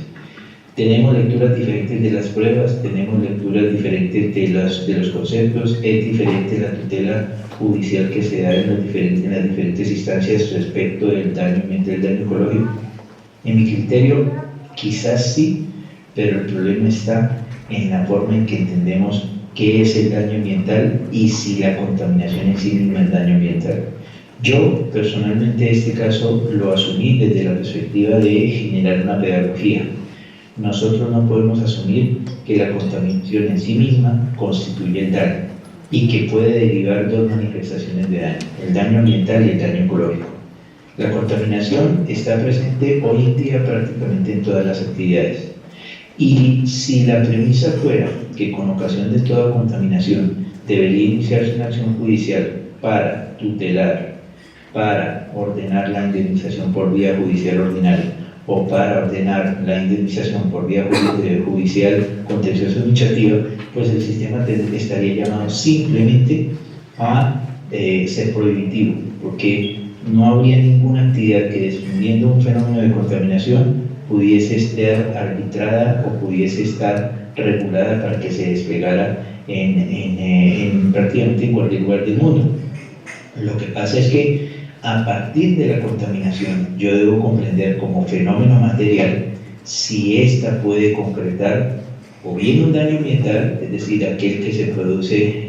Tenemos lecturas diferentes de las pruebas, tenemos lecturas diferentes de los conceptos, es diferente la tutela judicial que se da en las diferentes instancias respecto del daño ambiental y del daño ecológico. En mi criterio, quizás sí, pero el problema está en la forma en que entendemos qué es el daño ambiental y si la contaminación en sí misma es daño ambiental. Yo, personalmente, este caso lo asumí desde la perspectiva de generar una pedagogía. Nosotros no podemos asumir que la contaminación en sí misma constituye el daño y que puede derivar 2 manifestaciones de daño, el daño ambiental y el daño ecológico. La contaminación está presente hoy en día prácticamente en todas las actividades. Y si la premisa fuera que con ocasión de toda contaminación debería iniciarse una acción judicial para tutelar, para ordenar la indemnización por vía judicial ordinaria o para ordenar la indemnización por vía judicial contenciosa administrativa, pues el sistema estaría llamado simplemente a ser prohibitivo, porque no habría ninguna actividad que, defendiendo un fenómeno de contaminación, pudiese estar arbitrada o pudiese estar regulada para que se desplegara en prácticamente cualquier lugar del mundo. Lo que pasa es que a partir de la contaminación yo debo comprender como fenómeno material si ésta puede concretar o bien un daño ambiental, es decir, aquel que se produce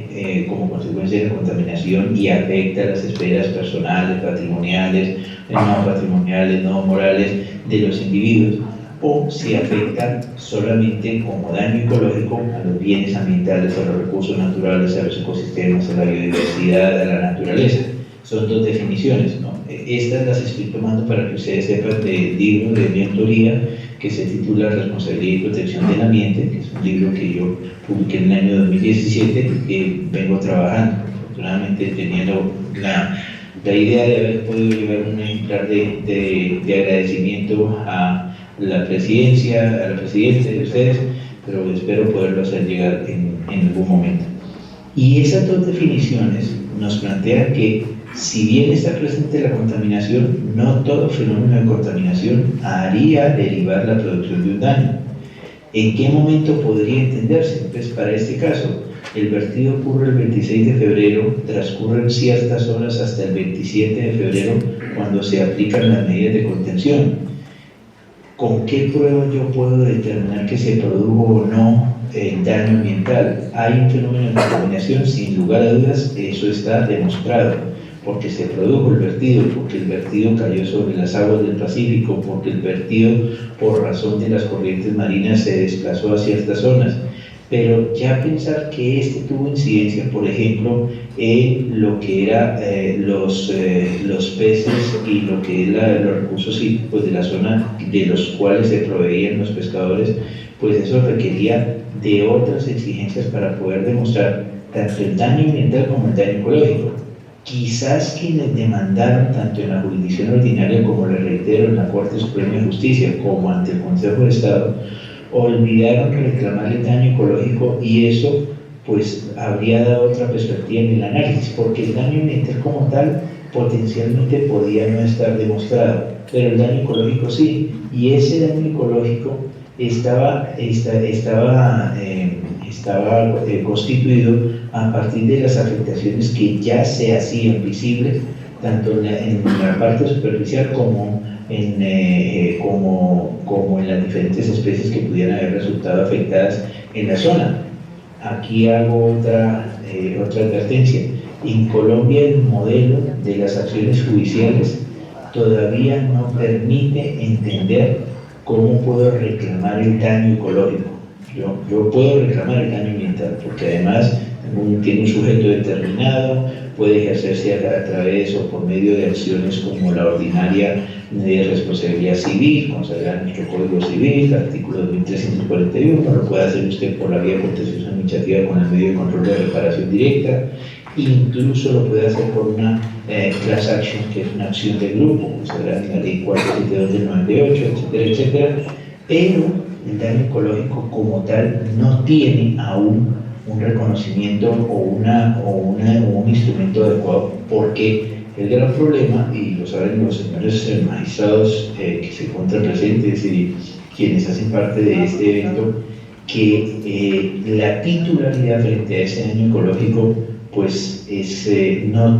como consecuencia de la contaminación y afecta a las esferas personales, patrimoniales, no patrimoniales, no morales de los individuos, o si afecta solamente como daño ecológico a los bienes ambientales, a los recursos naturales, a los ecosistemas, a la biodiversidad, a la naturaleza. Son dos definiciones, ¿no? Estas las estoy tomando para que ustedes sepan del libro de mi autoría que se titula Responsabilidad y Protección del Ambiente, que es un libro que yo publiqué en el año 2017 y que vengo trabajando, afortunadamente teniendo la idea de haber podido llevar un ejemplar de agradecimiento a la presidencia, a la presidenta de ustedes, pero espero poderlo hacer llegar en algún momento. Y esas dos definiciones nos plantean que si bien está presente la contaminación, no todo fenómeno de contaminación haría derivar la producción de un daño. ¿En qué momento podría entenderse? Entonces, para este caso, el vertido ocurre el 26 de febrero, transcurren ciertas horas hasta el 27 de febrero, cuando se aplican las medidas de contención. ¿Con qué prueba yo puedo determinar que se produjo o no el daño ambiental? ¿Hay un fenómeno de contaminación? Sin lugar a dudas, eso está demostrado. Porque se produjo el vertido, porque el vertido cayó sobre las aguas del Pacífico, porque el vertido, por razón de las corrientes marinas, se desplazó a ciertas zonas. Pero ya pensar que este tuvo incidencia, por ejemplo, en lo que eran los peces y lo que eran los recursos hídricos de la zona de los cuales se proveían los pescadores, pues eso requería de otras exigencias para poder demostrar tanto el daño ambiental como el daño ecológico. Quizás quienes demandaron tanto en la jurisdicción ordinaria como, les reitero, en la Corte Suprema de Justicia como ante el Consejo de Estado, olvidaron reclamar el daño ecológico y eso pues habría dado otra perspectiva en el análisis, porque el daño ambiental como tal potencialmente podía no estar demostrado, pero el daño ecológico sí, y ese daño ecológico estaba constituido a partir de las afectaciones que ya se hacían visibles tanto en la parte superficial como en las diferentes especies que pudieran haber resultado afectadas en la zona. Aquí hago otra advertencia. En Colombia el modelo de las acciones judiciales todavía no permite entender cómo puedo reclamar el daño ecológico. Yo puedo reclamar el daño ambiental, porque además tiene un sujeto determinado, puede ejercerse a través o por medio de acciones como la ordinaria de responsabilidad civil, consagrada en nuestro Código Civil, artículo 2341, lo puede hacer usted por la vía contenciosa administrativa con el medio de control de reparación directa, incluso lo puede hacer por una class action, que es una acción de grupo, consagrada en la ley 472 del 98, etcétera, etcétera, pero el daño ecológico como tal no tiene aún un reconocimiento o un instrumento adecuado, porque el gran problema, y lo saben los señores magistrados que se encuentran presentes y quienes hacen parte de este evento, que la titularidad frente a ese daño ecológico pues no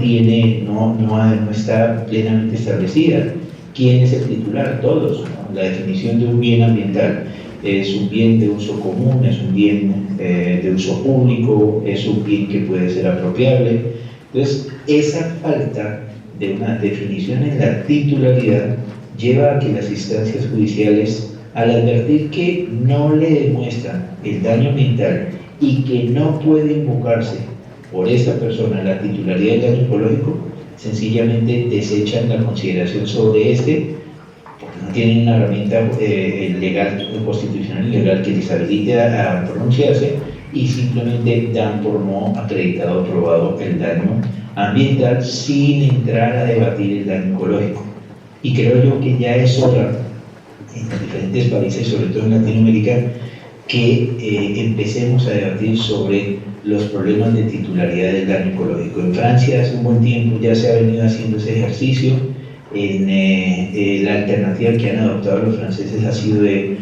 está plenamente establecida. ¿Quién es el titular? Todos, ¿no? La definición de un bien ambiental es un bien de uso común, es un bien de uso público, es un bien que puede ser apropiable. Entonces, esa falta de una definición en la titularidad lleva a que las instancias judiciales, al advertir que no le demuestran el daño ambiental y que no puede invocarse por esta persona la titularidad del daño ecológico, sencillamente desechan la consideración sobre este, porque no tienen una herramienta legal, constitucional y legal que les habilite a pronunciarse y simplemente dan por no acreditado o probado el daño ambiental sin entrar a debatir el daño ecológico. Y creo yo que ya es hora en los diferentes países, sobre todo en Latinoamérica, que empecemos a debatir sobre los problemas de titularidad del daño ecológico. En Francia hace un buen tiempo ya se ha venido haciendo ese ejercicio. La alternativa que han adoptado los franceses ha sido de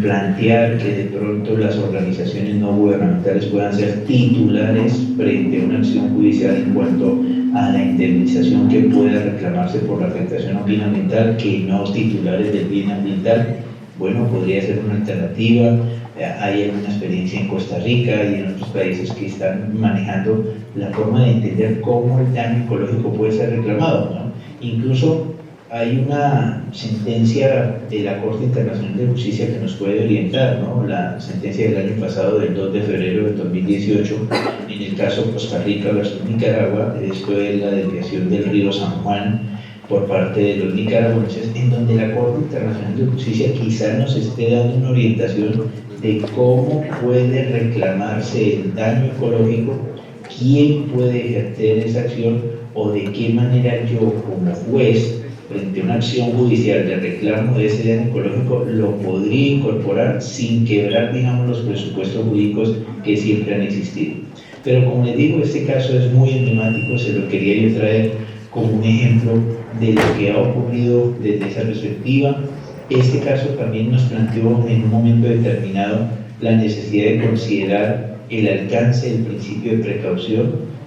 plantear que de pronto las organizaciones no gubernamentales puedan ser titulares frente a una acción judicial en cuanto a la indemnización que pueda reclamarse por la afectación ambiental, que no titulares del bien ambiental. Bueno, podría ser una alternativa. Hay alguna experiencia en Costa Rica y en otros países que están manejando la forma de entender cómo el daño ecológico puede ser reclamado, ¿no? Incluso hay una sentencia de la Corte Internacional de Justicia que nos puede orientar, ¿no? La sentencia del año pasado, del 2 de febrero del 2018, en el caso Costa Rica versus Nicaragua. Esto es la desviación del río San Juan por parte de los nicaragüenses, en donde la Corte Internacional de Justicia quizás nos esté dando una orientación de cómo puede reclamarse el daño ecológico, quién puede ejercer esa acción o de qué manera yo como juez frente a una acción judicial de reclamo de ese daño ecológico lo podría incorporar sin quebrar, digamos, los presupuestos jurídicos que siempre han existido. Pero como les digo, este caso es muy emblemático, se lo quería yo traer como un ejemplo de lo que ha ocurrido desde esa perspectiva. Este caso también nos planteó en un momento determinado la necesidad de considerar el alcance del principio de precaución.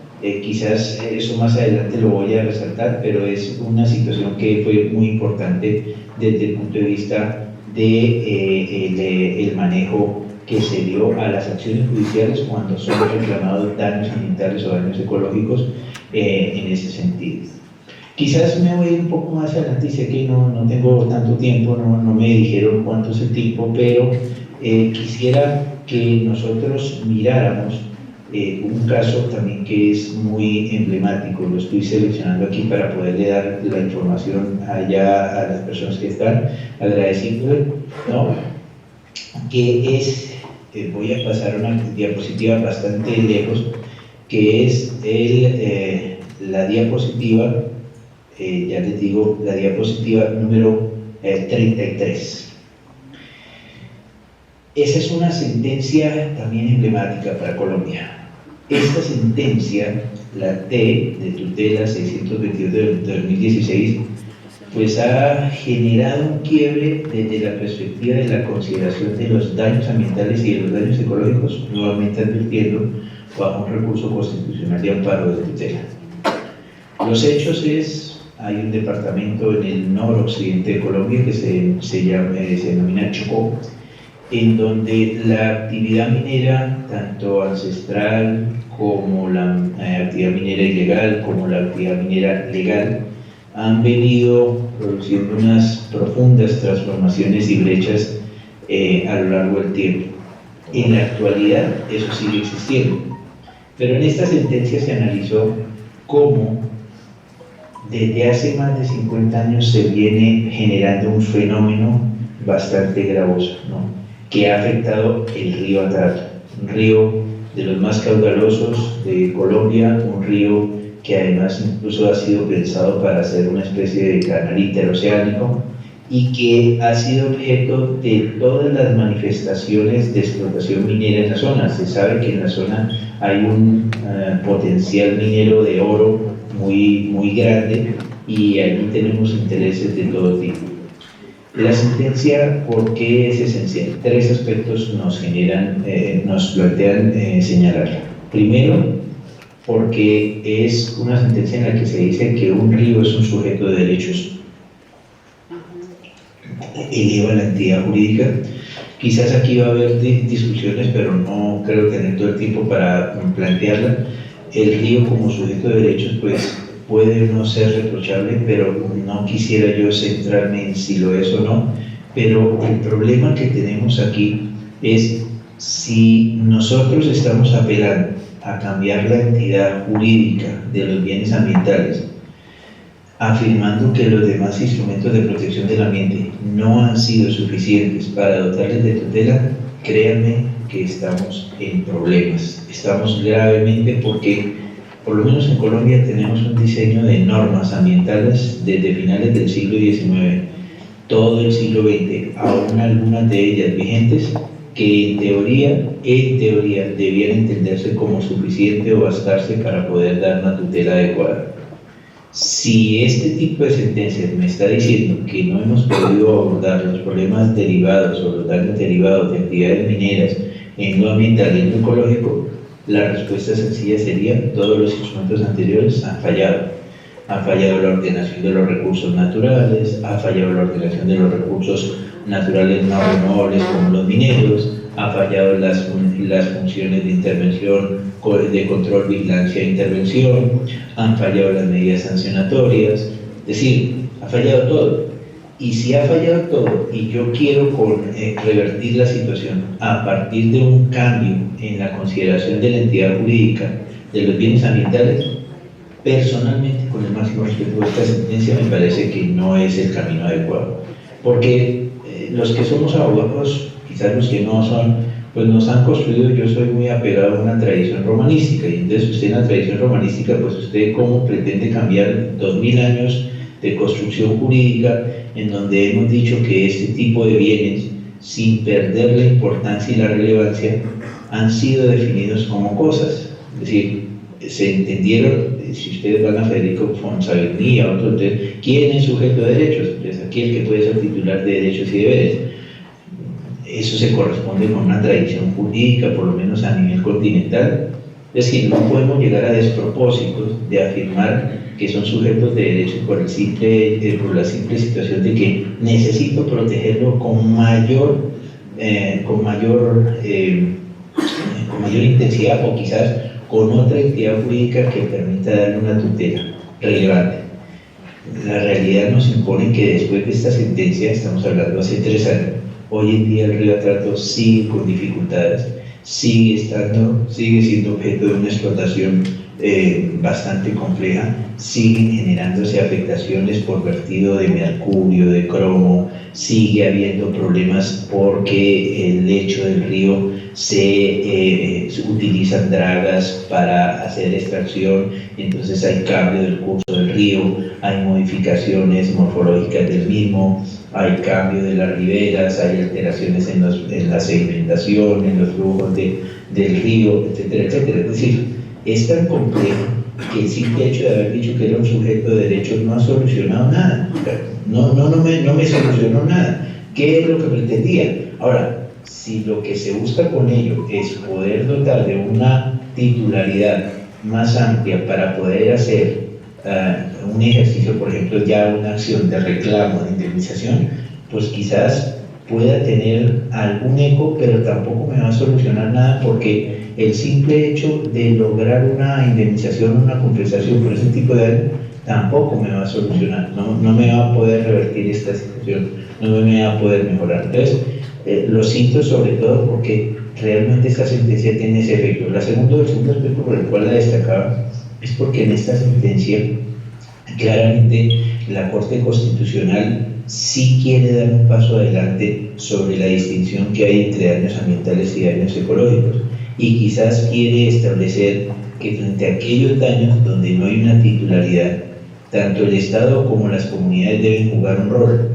Quizás eso más adelante lo voy a resaltar, pero es una situación que fue muy importante desde el punto de vista del manejo que se dio a las acciones judiciales cuando son reclamados daños ambientales o daños ecológicos en ese sentido. Quizás me voy un poco más adelante y sé que no tengo tanto tiempo, no me dijeron cuánto es el tiempo, pero quisiera que nosotros miráramos un caso también que es muy emblemático. Lo estoy seleccionando aquí para poderle dar la información allá a las personas que están, agradeciéndole, ¿no? Que es, voy a pasar una diapositiva bastante lejos, que es la diapositiva, ya les digo, la diapositiva número 33. Esa es una sentencia también emblemática para Colombia. Esta sentencia, la T de tutela 622 de 2016, pues ha generado un quiebre desde la perspectiva de la consideración de los daños ambientales y de los daños ecológicos, nuevamente advirtiendo bajo un recurso constitucional de amparo de tutela. Los hechos es, hay un departamento en el noroccidente de Colombia que se denomina Chocó, en donde la actividad minera, tanto ancestral como la actividad minera ilegal, como la actividad minera legal, han venido produciendo unas profundas transformaciones y brechas a lo largo del tiempo. En la actualidad eso sigue existiendo, pero en esta sentencia se analizó cómo desde hace más de 50 años se viene generando un fenómeno bastante gravoso, ¿no? Que ha afectado el río Atrato, un río de los más caudalosos de Colombia, un río que además incluso ha sido pensado para ser una especie de canal interoceánico y que ha sido objeto de todas las manifestaciones de explotación minera en la zona. Se sabe que en la zona hay un potencial minero de oro muy grande y allí tenemos intereses de todo tipo. La sentencia, ¿por qué es esencial? Tres aspectos nos plantean señalarla. Primero, porque es una sentencia en la que se dice que un río es un sujeto de derechos, eleva la entidad jurídica. Quizás aquí va a haber discusiones, pero no creo tener todo el tiempo para plantearla. El río como sujeto de derechos, pues puede no ser reprochable, pero no quisiera yo centrarme en si lo es o no. Pero el problema que tenemos aquí es si nosotros estamos apelando a cambiar la entidad jurídica de los bienes ambientales afirmando que los demás instrumentos de protección del ambiente no han sido suficientes para dotarles de tutela, créanme que estamos en problemas. Estamos gravemente porque, por lo menos en Colombia, tenemos un diseño de normas ambientales desde finales del siglo XIX, todo el siglo XX, aún algunas de ellas vigentes, que en teoría debían entenderse como suficiente o bastarse para poder dar una tutela adecuada. Si este tipo de sentencias me está diciendo que no hemos podido abordar los problemas derivados o los daños derivados de actividades mineras en lo ambiental y en lo ecológico, la respuesta sencilla sería: todos los instrumentos anteriores han fallado. Ha fallado la ordenación de los recursos naturales, ha fallado la ordenación de los recursos naturales no renovables como los mineros, ha fallado las funciones de intervención, de control, vigilancia e intervención, han fallado las medidas sancionatorias, es decir, ha fallado todo. Y si ha fallado todo y yo quiero revertir la situación a partir de un cambio en la consideración de la entidad jurídica de los bienes ambientales, personalmente, con el máximo respeto a esta sentencia, me parece que no es el camino adecuado. Porque los que somos abogados, quizás los que no son, pues nos han construido. Yo soy muy apegado a una tradición romanística, y entonces usted en la tradición romanística, pues usted cómo pretende cambiar 2000 años de construcción jurídica en donde hemos dicho que este tipo de bienes, sin perder la importancia y la relevancia, han sido definidos como cosas. Es decir, se entendieron, si ustedes van a Federico Fonsavigny, a otros, ¿quién es sujeto de derechos? Pues aquel que puede ser titular de derechos y deberes. Eso se corresponde con una tradición jurídica, por lo menos a nivel continental. Es decir, no podemos llegar a despropósitos de afirmar que son sujetos de derechos por la simple situación de que necesito protegerlo con mayor intensidad, o quizás con otra entidad jurídica que permita darle una tutela relevante. La realidad nos impone que después de esta sentencia, estamos hablando hace 3 años, hoy en día el río Atrato sigue con dificultades, sigue siendo objeto de una explotación bastante compleja, siguen generándose afectaciones por vertido de mercurio, de cromo, sigue habiendo problemas porque el lecho del río se utilizan dragas para hacer extracción, entonces hay cambio del curso del río, hay modificaciones morfológicas del mismo, hay cambio de las riberas, hay alteraciones en la sedimentación, en los flujos del río, etcétera, etcétera. Es decir, es tan complejo que el simple hecho de haber dicho que era un sujeto de derechos no ha solucionado nada. No me solucionó nada. ¿Qué es lo que pretendía? Ahora, si lo que se busca con ello es poder dotar de una titularidad más amplia para poder hacer un ejercicio, por ejemplo, ya una acción de reclamo, de indemnización, pues quizás pueda tener algún eco, pero tampoco me va a solucionar nada, porque el simple hecho de lograr una indemnización, una compensación por ese tipo de daño, tampoco me va a solucionar, no me va a poder revertir esta situación, no me va a poder mejorar. Entonces, lo siento sobre todo porque realmente esta sentencia tiene ese efecto. El segundo aspecto por el cual la destacaba es porque en esta sentencia claramente la Corte Constitucional sí quiere dar un paso adelante sobre la distinción que hay entre daños ambientales y daños ecológicos, y quizás quiere establecer que frente a aquellos daños donde no hay una titularidad, tanto el Estado como las comunidades deben jugar un rol,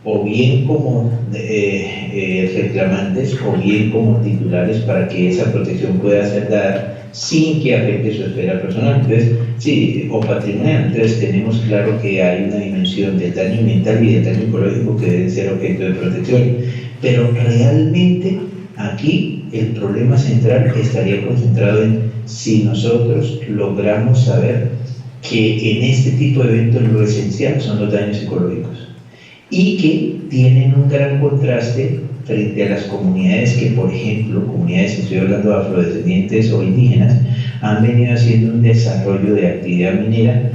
o bien como reclamantes o bien como titulares, para que esa protección pueda ser dada sin que afecte su esfera personal, entonces, sí, o patrimonial. Entonces tenemos claro que hay una dimensión del daño ambiental y del daño ecológico que deben ser objeto de protección, pero realmente aquí el problema central estaría concentrado en si nosotros logramos saber que en este tipo de eventos lo esencial son los daños ecológicos, y que tienen un gran contraste frente a las comunidades que, por ejemplo, comunidades, estoy hablando de afrodescendientes o indígenas, han venido haciendo un desarrollo de actividad minera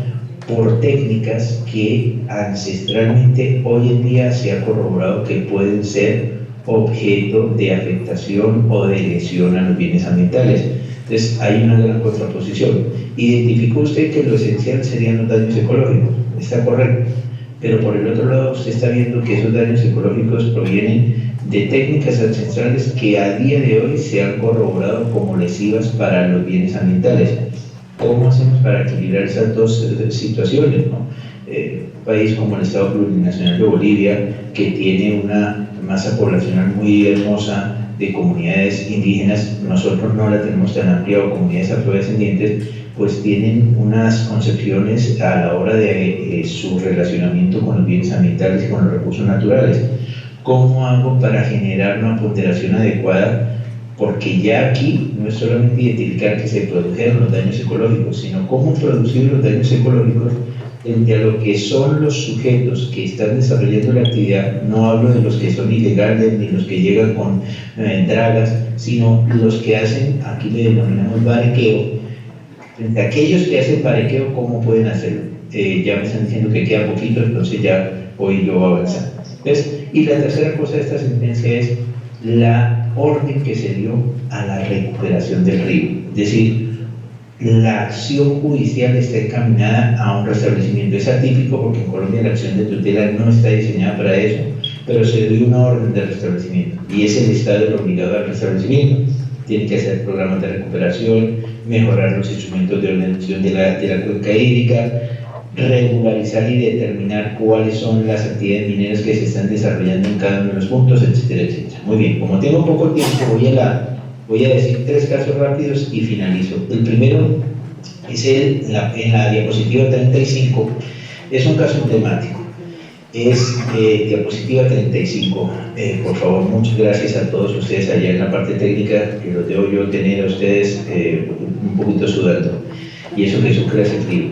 por técnicas que ancestralmente hoy en día se ha corroborado que pueden ser objeto de afectación o de lesión a los bienes ambientales. Entonces hay una gran contraposición. Identificó usted que lo esencial serían los daños ecológicos, está correcto, pero por el otro lado usted está viendo que esos daños ecológicos provienen de técnicas ancestrales que a día de hoy se han corroborado como lesivas para los bienes ambientales. ¿Cómo hacemos para equilibrar esas dos situaciones, ¿no? Un país como el Estado Plurinacional de Bolivia, que tiene una masa poblacional muy hermosa de comunidades indígenas, nosotros no la tenemos tan amplia, o comunidades afrodescendientes, pues tienen unas concepciones a la hora de su relacionamiento con los bienes ambientales y con los recursos naturales. ¿Cómo hago para generar una ponderación adecuada? Porque ya aquí no es solamente identificar que se produjeron los daños ecológicos, sino cómo producir los daños ecológicos frente a lo que son los sujetos que están desarrollando la actividad. No hablo de los que son ilegales ni los que llegan con dragas, sino los que hacen, aquí le denominamos barequeo. Frente a aquellos que hacen barequeo, ¿cómo pueden hacerlo? Ya me están diciendo que queda poquito, entonces ya voy yo avanzando. Y la tercera cosa de esta sentencia es la orden que se dio a la recuperación del río. Es decir, la acción judicial está encaminada a un restablecimiento. Es atípico porque en Colombia la acción de tutela no está diseñada para eso, pero se dio una orden de restablecimiento y es el Estado el obligado al restablecimiento. Tiene que hacer programas de recuperación, mejorar los instrumentos de ordenación de la cuenca hídrica, regularizar y determinar cuáles son las actividades mineras que se están desarrollando en cada uno de los puntos, etcétera, etcétera. Muy bien, como tengo poco tiempo, voy a decir 3 casos rápidos y finalizo. El primero es en la diapositiva 35, es un caso emblemático. Es diapositiva 35. Por favor, muchas gracias a todos ustedes allá en la parte técnica, que los debo yo tener a ustedes un poquito sudando, y eso que Sucre hace frío.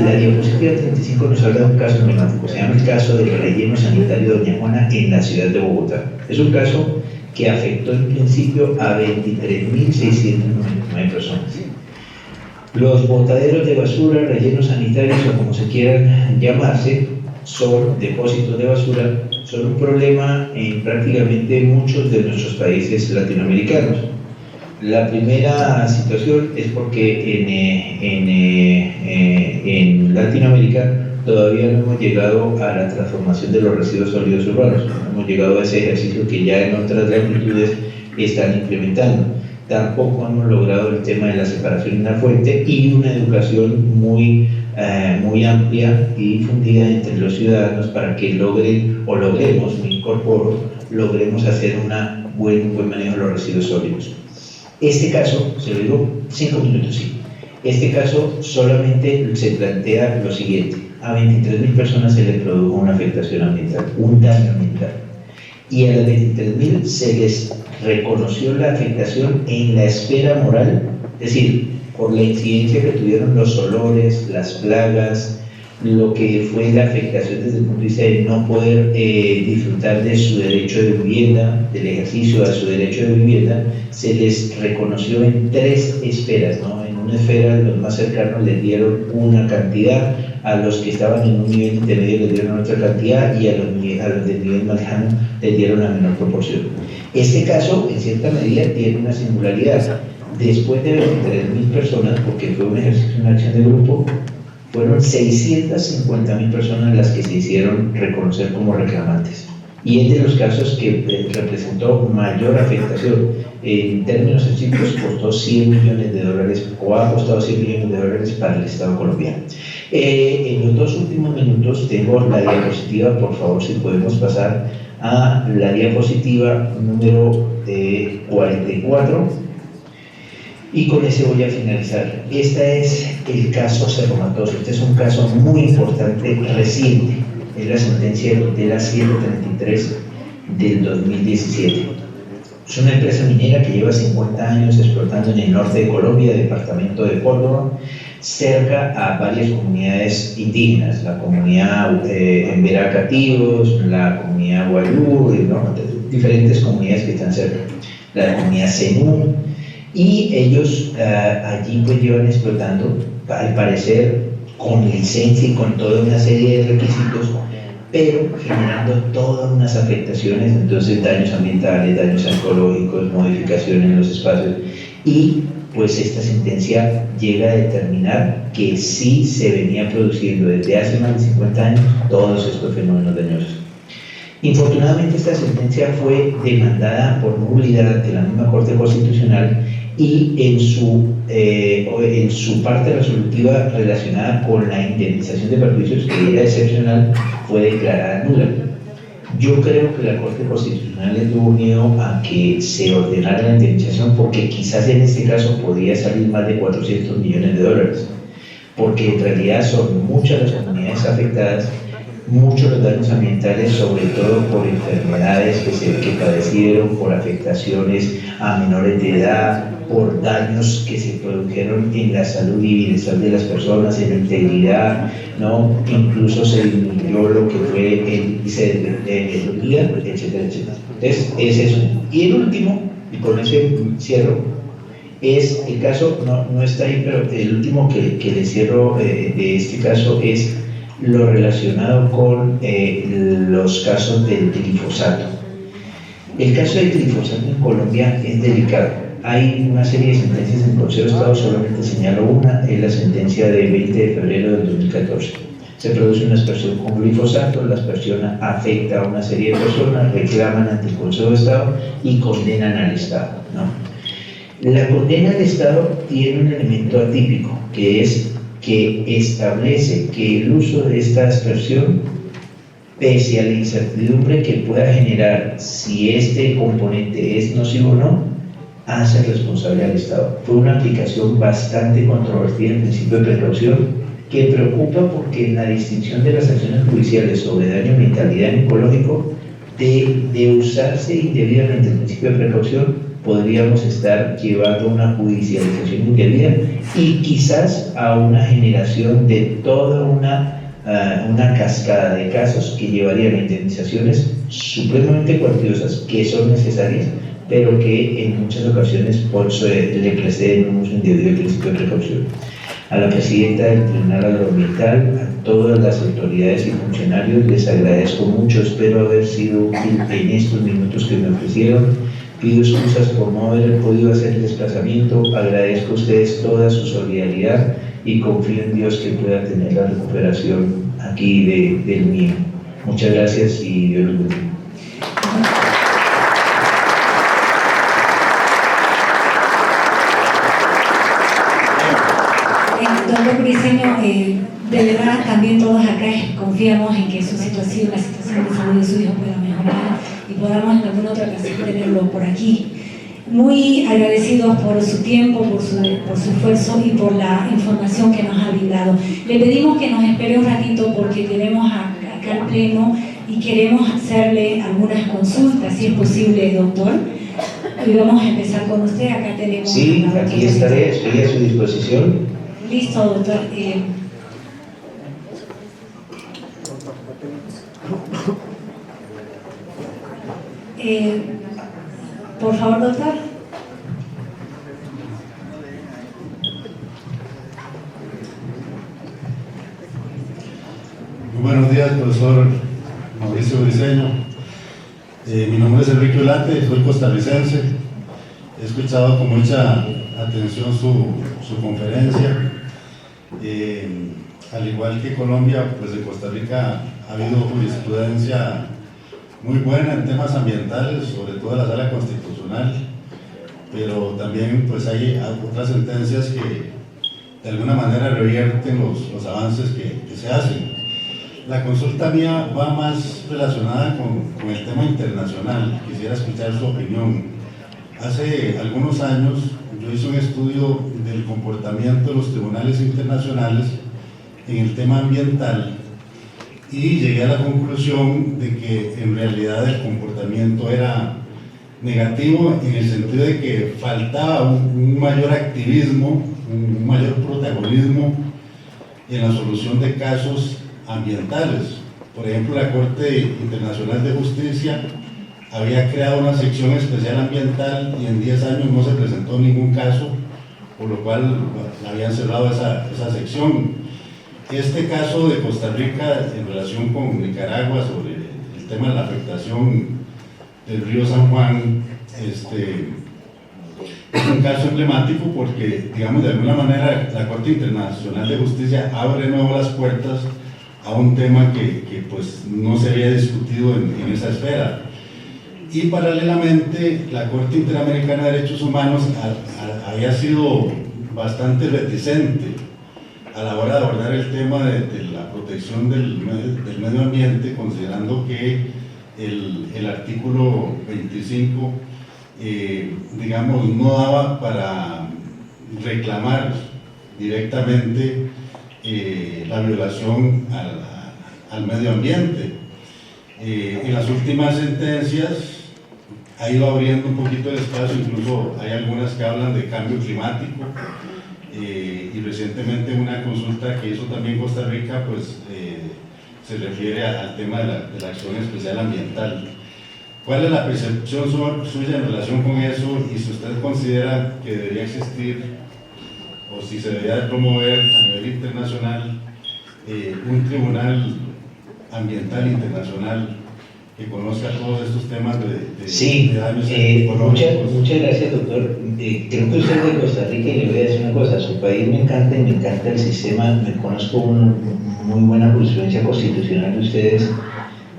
La diapositiva 35 nos habla de un caso emblemático, se llama el caso del relleno sanitario Doña Juana en la ciudad de Bogotá. Es un caso que afectó en principio a 23.699 personas. Los botaderos de basura, rellenos sanitarios o como se quieran llamarse, son depósitos de basura, son un problema en prácticamente muchos de nuestros países latinoamericanos. La primera situación es porque en Latinoamérica todavía no hemos llegado a la transformación de los residuos sólidos urbanos, no hemos llegado a ese ejercicio que ya en otras latitudes están implementando. Tampoco hemos logrado el tema de la separación en la fuente y una educación muy amplia y difundida entre los ciudadanos para que logremos hacer un buen manejo de los residuos sólidos. Este caso, se lo digo 5 minutos, sí. Este caso solamente se plantea lo siguiente: a 23.000 personas se les produjo una afectación ambiental, un daño ambiental, y a las 23.000 se les reconoció la afectación en la esfera moral, es decir, por la incidencia que tuvieron los olores, las plagas, lo que fue la afectación desde el punto de vista de no poder disfrutar de su derecho de vivienda, del ejercicio de su derecho de vivienda, se les reconoció en 3 esferas, ¿no? En una esfera, los más cercanos les dieron una cantidad, a los que estaban en un nivel intermedio les dieron otra cantidad y a los del nivel más lejano les dieron una menor proporción. Este caso, en cierta medida, tiene una singularidad. Después de 23.000 personas, porque fue un ejercicio, una acción de grupo, fueron 650.000 personas las que se hicieron reconocer como reclamantes. Y es de los casos que representó mayor afectación. En términos específicos, costó $100 millones, o ha costado $100 millones para el Estado colombiano. En los 2 últimos minutos tengo la diapositiva, por favor, si podemos pasar a la diapositiva número 44. Y con ese voy a finalizar. Este es el caso Cerro Matoso. Este es un caso muy importante, reciente. Es la sentencia de la 133 del 2017. Es una empresa minera que lleva 50 años explotando en el norte de Colombia, departamento de Córdoba, cerca a varias comunidades indígenas, la comunidad Emberá-Cativos, la comunidad Guayú, diferentes comunidades que están cerca, la comunidad Zenú. Y ellos allí pues llevan explotando, al parecer con licencia y con toda una serie de requisitos, pero generando todas unas afectaciones, entonces daños ambientales, daños ecológicos, modificaciones en los espacios, y pues esta sentencia llega a determinar que sí se venía produciendo desde hace más de 50 años todos estos fenómenos dañosos. Infortunadamente esta sentencia fue demandada por nulidad ante la misma Corte Constitucional y en su parte resolutiva relacionada con la indemnización de perjuicios, que era excepcional, fue declarada nula. Yo creo que la Corte Constitucional le tuvo miedo a que se ordenara la indemnización, porque quizás en este caso podría salir más de 400 millones de dólares, porque en realidad son muchas las comunidades afectadas, muchos los daños ambientales, sobre todo por enfermedades que padecieron, por afectaciones a menores de edad, por daños que se produjeron en la salud y bienestar de las personas, en la integridad, ¿no? Incluso se disminuyó lo que fue el índice de vida, etcétera, etcétera. Entonces, es eso. Y el último, y con ese cierro, es el caso, no está ahí, pero el último que le cierro de este caso es lo relacionado con los casos del glifosato. El caso del glifosato en Colombia es delicado. Hay una serie de sentencias en el Consejo de Estado, solamente señalo una, es la sentencia de 20 de febrero del 2014. Se produce una aspersión con glifosato, la aspersión afecta a una serie de personas, reclaman ante el Consejo de Estado y condenan al Estado, ¿no? La condena al Estado tiene un elemento atípico, que es que establece que el uso de esta aspersión, pese a la incertidumbre que pueda generar si este componente es nocivo o no, hace responsable al Estado. Fue una aplicación bastante controvertida en principio de precaución, que preocupa porque en la distinción de las acciones judiciales sobre daño ambiental y daño ecológico, de usarse indebidamente el principio de precaución, podríamos estar llevando a una judicialización indebida y quizás a una generación de toda una cascada de casos que llevarían a indemnizaciones supremamente cuantiosas, que son necesarias, pero que en muchas ocasiones le preceden un uso indebido del principio de precaución. A la presidenta del Tribunal Agroambiental, a todas las autoridades y funcionarios, les agradezco mucho, espero haber sido útil en estos minutos que me ofrecieron. Pido excusas por no haber podido hacer el desplazamiento, agradezco a ustedes toda su solidaridad y confío en Dios que pueda tener la recuperación aquí del mío. Muchas gracias y Dios los bendiga. Doctor Briceño, de verdad también todos acá confiamos en que su situación, la situación de salud de su hijo pueda mejorar y podamos en alguna otra ocasión tenerlo por aquí. Muy agradecidos por su tiempo, por su esfuerzo y por la información que nos ha brindado. Le pedimos que nos espere un ratito porque tenemos acá el pleno y queremos hacerle algunas consultas, si es posible, doctor. Y vamos a empezar con usted, acá tenemos... Sí, aquí estaré, estoy a su disposición. Listo, doctor. Por favor, doctor. Muy buenos días, profesor Mauricio Briceño. Mi nombre es Enrique Olate, soy costarricense. He escuchado con mucha atención su conferencia. Al igual que Colombia, pues en Costa Rica ha habido jurisprudencia muy buena en temas ambientales, sobre todo en la Sala Constitucional, pero también pues hay otras sentencias que de alguna manera revierten los avances que se hacen. La consulta mía va más relacionada con el tema internacional. Quisiera escuchar su opinión. Hace algunos años yo hice un estudio del comportamiento de los tribunales internacionales en el tema ambiental y llegué a la conclusión de que en realidad el comportamiento era negativo en el sentido de que faltaba un mayor activismo, un mayor protagonismo en la solución de casos ambientales. Por ejemplo, la Corte Internacional de Justicia había creado una sección especial ambiental y en 10 años no se presentó ningún caso, por lo cual habían cerrado esa sección. este caso de Costa Rica en relación con Nicaragua sobre el tema de la afectación del río San Juan, es un caso emblemático porque, digamos, de alguna manera la Corte Internacional de Justicia abre de nuevo las puertas a un tema que pues no se había discutido en esa esfera. Y paralelamente la Corte Interamericana de Derechos Humanos había sido bastante reticente a la hora de abordar el tema de la protección del medio ambiente, considerando que el artículo 25 digamos, no daba para reclamar directamente la violación al medio ambiente. En las últimas sentencias ha ido abriendo un poquito el espacio, incluso hay algunas que hablan de cambio climático, y recientemente una consulta que hizo también Costa Rica pues se refiere al tema de la acción especial ambiental. ¿Cuál es la percepción suya en relación con eso, y si usted considera que debería existir o si se debería promover a nivel internacional un tribunal ambiental internacional que conozca todos estos temas de daños ecológicos? Muchas gracias, doctor. Creo que usted es de Costa Rica y le voy a decir una cosa: su país me encanta y me encanta el sistema. Me conozco una muy buena jurisprudencia constitucional de ustedes.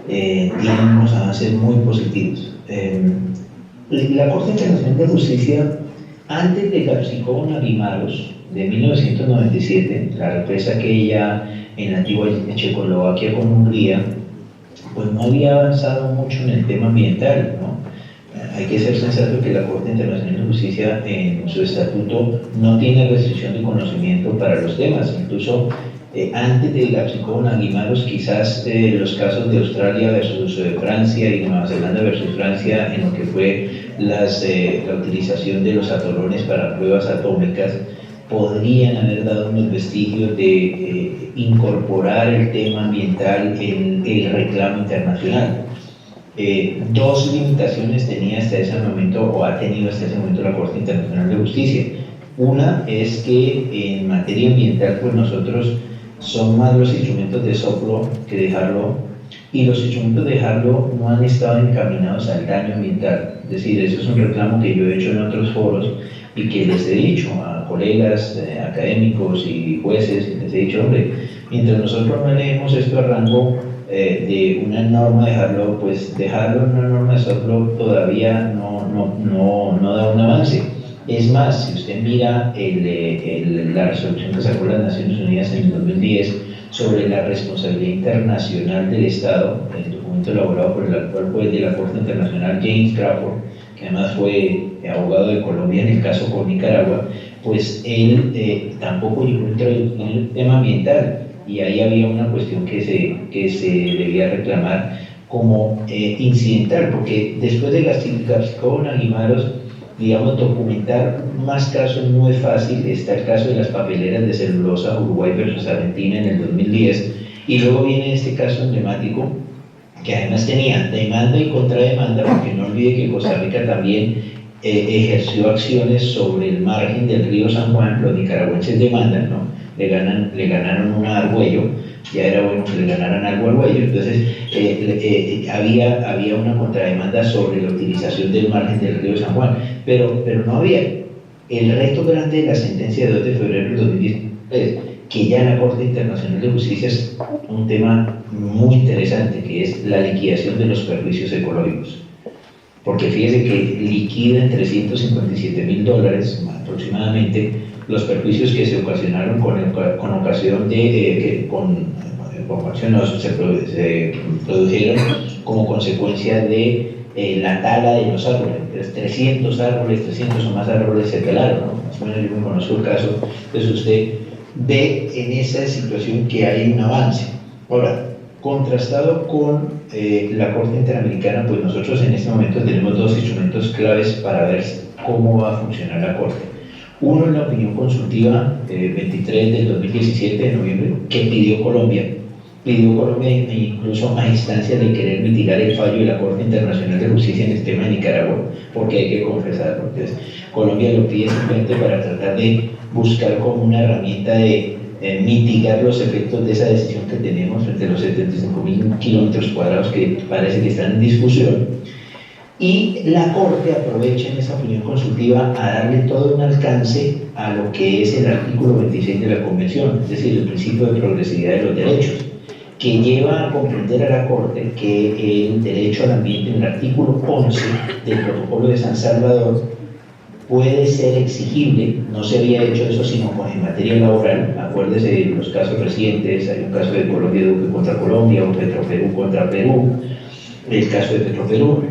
Tienen unos avances muy positivos. La Corte Internacional de Justicia, antes de Capsicum-Aguimaros de 1997, la represa aquella en la antigua Checoslovaquia con Hungría, pues no había avanzado mucho en el tema ambiental, ¿no? Hay que ser sensato que la Corte Internacional de Justicia en su estatuto no tiene restricción de conocimiento para los temas. Incluso antes de Capsicum-Aguimaros, quizás los casos de Australia versus Francia y Nueva Zelanda versus Francia, en lo que fue la utilización de los atolones para pruebas atómicas, podrían haber dado unos vestigios de incorporar el tema ambiental en el reclamo internacional. Dos limitaciones tenía hasta ese momento, o ha tenido hasta ese momento, la Corte Internacional de Justicia. Una es que en materia ambiental, pues nosotros son más los instrumentos de soplo que dejarlo, y los instrumentos de dejarlo no han estado encaminados al daño ambiental. Es decir, eso es un reclamo que yo he hecho en otros foros y que les he dicho a colegas académicos y jueces, y les he dicho: hombre, mientras nosotros no leemos esto a rango de una norma, dejarlo en una norma de soplo todavía no da un avance. Es más, si usted mira la resolución que sacó las Naciones Unidas en el 2010 sobre la responsabilidad internacional del Estado, el documento elaborado por el actual juez de la Corte Internacional, James Crawford, que además fue abogado de Colombia en el caso con Nicaragua, pues él tampoco llegó a introducir el tema ambiental, y ahí había una cuestión que se debía reclamar como incidental, porque después de Capsicum-Aguimaros, digamos, documentar más casos no es fácil. Está el caso de las papeleras de celulosa, Uruguay versus Argentina en el 2010, y luego viene este caso emblemático que además tenía demanda y contrademanda, porque no olvide que Costa Rica también ejerció acciones sobre el margen del río San Juan. Los nicaragüenses demandan, ¿no? Le ganaron un argüello, ya era bueno que le ganaran algo al argüello. Entonces había una contrademanda sobre la utilización del margen del río San Juan, pero no había. El resto grande de la sentencia de 2 de febrero del 2010, que ya en la Corte Internacional de Justicia es un tema muy interesante, que es la liquidación de los perjuicios ecológicos. Porque fíjese que liquidan $357.000 aproximadamente los perjuicios que se ocasionaron se produjeron como consecuencia de la tala de los árboles. 300 o más árboles se talaron, ¿no? Más o menos yo me conozco el caso. Entonces usted ve en esa situación que hay un avance. Ahora, contrastado con la Corte Interamericana, pues nosotros en este momento tenemos dos instrumentos claves para ver cómo va a funcionar la Corte. Uno es la opinión consultiva 23 del 2017 de noviembre, que pidió Colombia incluso a instancia de querer mitigar el fallo de la Corte Internacional de Justicia en el tema de Nicaragua, porque hay que confesarlo. Entonces, Colombia lo pide simplemente para tratar de buscar como una herramienta de mitigar los efectos de esa decisión que tenemos frente a los 75.000 kilómetros cuadrados que parece que están en discusión. Y la Corte aprovecha en esa opinión consultiva a darle todo un alcance a lo que es el artículo 26 de la Convención, es decir, el principio de progresividad de los derechos, que lleva a comprender a la Corte que el derecho al ambiente en el artículo 11 del Protocolo de San Salvador puede ser exigible. No se había hecho eso sino en materia laboral. Acuérdese de los casos recientes, hay un caso de Colombia Duque contra Colombia, o Petroperú contra Perú, el caso de Petroperú,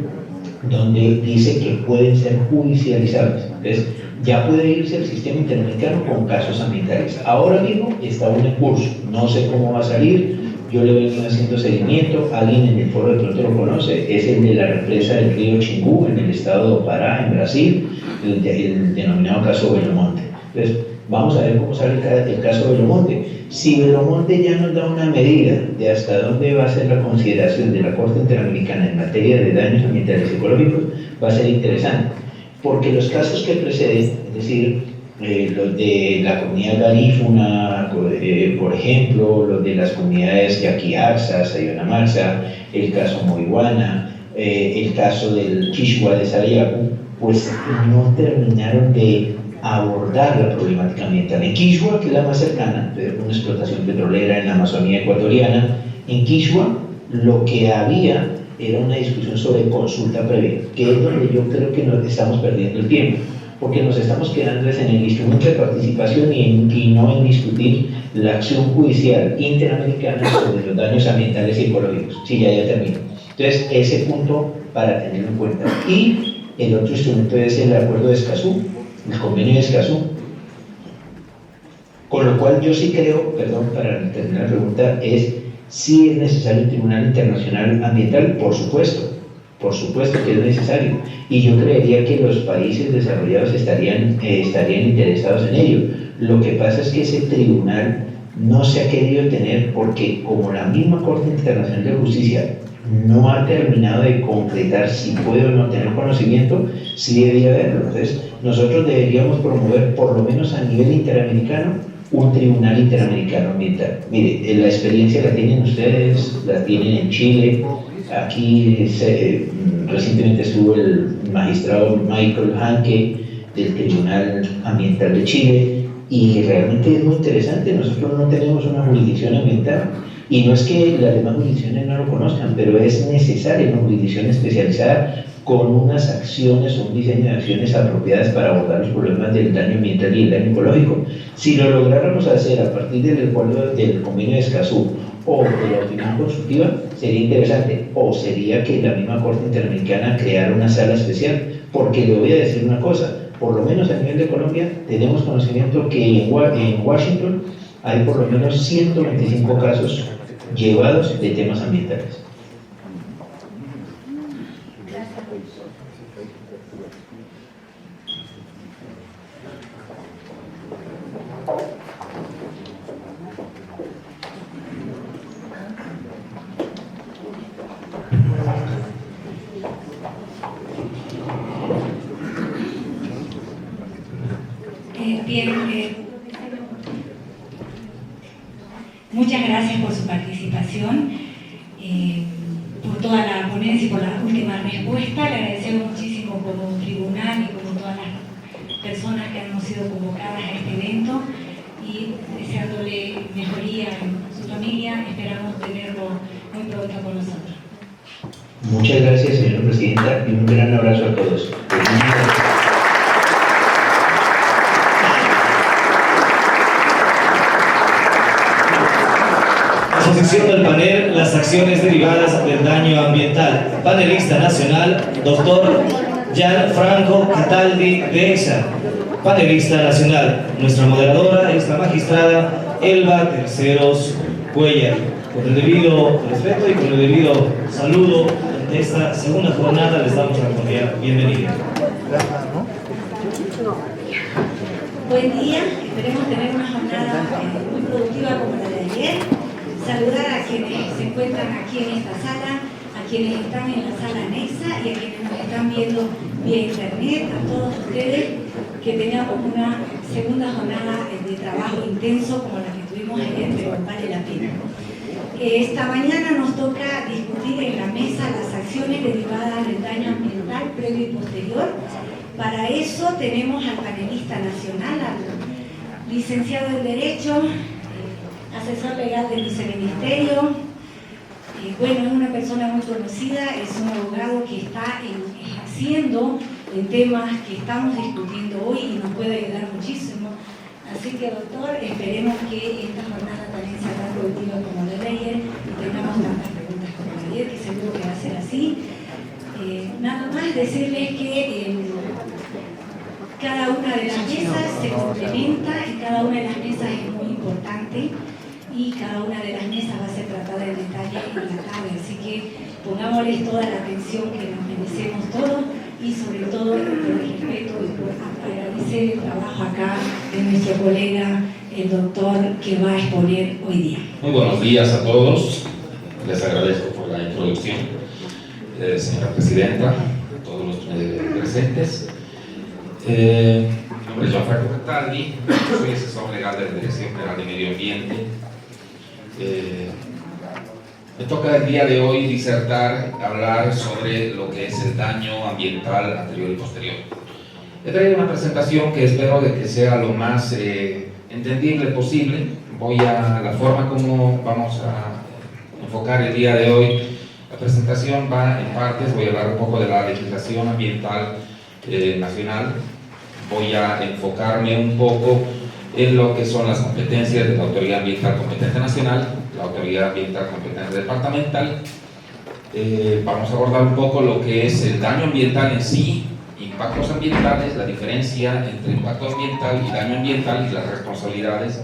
donde dice que pueden ser judicializables. Entonces, ya puede irse el sistema interamericano con casos ambientales. Ahora mismo está uno en curso, no sé cómo va a salir, yo le vengo haciendo seguimiento, alguien en el foro de pronto lo conoce, es el de la represa del río Chingú, en el estado de Pará, en Brasil, el denominado caso Belomonte. Entonces, vamos a ver cómo sale el caso Belomonte. Si Belomonte ya nos da una medida de hasta dónde va a ser la consideración de la Corte Interamericana en materia de daños ambientales y ecológicos, va a ser interesante, porque los casos que preceden, es decir, los de la comunidad garífuna, por ejemplo, los de las comunidades Yaquiarza, Sayona-Marza, el caso Moiguana, el caso del Quixua de Sariacu, pues no terminaron de abordar la problemática ambiental. En Quixua, que es la más cercana, una explotación petrolera en la Amazonía ecuatoriana, en Quixua lo que había era una discusión sobre consulta previa, que es donde yo creo que nos estamos perdiendo el tiempo, porque nos estamos quedando en el instrumento de participación y no en discutir la acción judicial interamericana sobre los daños ambientales y ecológicos. Sí, ya termino. Entonces, ese punto para tenerlo en cuenta. Y el otro instrumento es el acuerdo de Escazú, el convenio de Escazú. Con lo cual yo sí creo, perdón, para terminar la pregunta, si es necesario un Tribunal Internacional Ambiental, por supuesto que es necesario, y yo creería que los países desarrollados estarían interesados en ello. Lo que pasa es que ese tribunal no se ha querido tener porque, como la misma Corte Internacional de Justicia no ha terminado de concretar si puede o no tener conocimiento, sí debería haberlo. Entonces, nosotros deberíamos promover, por lo menos a nivel interamericano, un Tribunal Interamericano Ambiental. Mire, la experiencia la tienen ustedes, la tienen en Chile. Aquí recientemente estuvo el magistrado Michael Hanke del Tribunal Ambiental de Chile, y realmente es muy interesante. Nosotros no tenemos una jurisdicción ambiental, y no es que las demás jurisdicciones no lo conozcan, pero es necesaria una jurisdicción especializada con unas acciones o un diseño de acciones apropiadas para abordar los problemas del daño ambiental y el daño ecológico. Si lo lográramos hacer a partir del convenio de Escazú o de la opinión consultiva, sería interesante, o sería que la misma Corte Interamericana creara una sala especial, porque le voy a decir una cosa, por lo menos a nivel de Colombia tenemos conocimiento que en Washington hay por lo menos 125 casos llevados de temas ambientales. Muchas gracias por su participación, por toda la ponencia y por la última respuesta. Le agradecemos muchísimo como tribunal y como todas las personas que han sido convocadas a este evento, y deseándole mejoría en su familia. Esperamos tenerlo muy pronto con nosotros. Muchas gracias, señora presidenta, y un gran abrazo a todos. Exposición del panel, las acciones derivadas del daño ambiental. Panelista nacional, doctor Gianfranco Cataldi de EXA. Panelista nacional, nuestra moderadora es la magistrada Elba Terceros Cuellar. Con el debido respeto y con el debido saludo de esta segunda jornada les damos la cordial bienvenida. Buen día, esperemos tener una jornada muy productiva como la de ayer. Saludar a quienes se encuentran aquí en esta sala, a quienes están en la sala anexa y a quienes nos están viendo vía internet, a todos ustedes, que tengamos una segunda jornada de trabajo intenso como la que tuvimos vale la pena. Esta mañana nos toca discutir en la mesa las acciones derivadas del daño ambiental previo y posterior. Para eso tenemos al panelista nacional, al licenciado en Derecho, asesor legal del Viceministerio. Bueno, es una persona muy conocida, es un abogado que está haciendo en temas que estamos discutiendo hoy y nos puede ayudar muchísimo. Así que, doctor, esperemos que esta jornada también sea tan productiva como la de ayer y tengamos tantas preguntas como ayer, que seguro que va a ser así. Nada más decirles que cada una de las mesas se complementa y cada una de las mesas es muy importante y cada una de las mesas va a ser tratada en detalle en la tarde. Así que pongámosles toda la atención que nos merecemos todos y sobre todo por el respeto y por agradecer el trabajo acá de nuestro colega, el doctor, que va a exponer hoy día. Muy buenos días a todos. Les agradezco por la introducción, señora presidenta, a todos los presentes. Mi nombre es Gianfranco Cataldi, soy asesor legal de la Dirección General de Medio Ambiente. Me toca el día de hoy disertar, hablar sobre lo que es el daño ambiental anterior y posterior. He traído una presentación que espero de que sea lo más entendible posible. La forma como vamos a enfocar el día de hoy, la presentación va en partes. Voy a hablar un poco de la legislación ambiental nacional. Voy a enfocarme un poco en lo que son las competencias de la Autoridad Ambiental Competente Nacional, la Autoridad Ambiental Competente Departamental. Vamos a abordar un poco lo que es el daño ambiental en sí, impactos ambientales, la diferencia entre impacto ambiental y daño ambiental y las responsabilidades.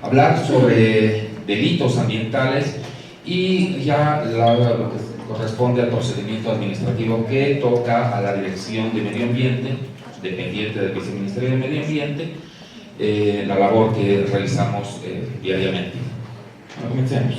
Hablar sobre delitos ambientales y ya lo que corresponde al procedimiento administrativo que toca a la Dirección de Medio Ambiente, dependiente del Viceministerio de Medio Ambiente, la labor que realizamos diariamente. Bueno, comencemos.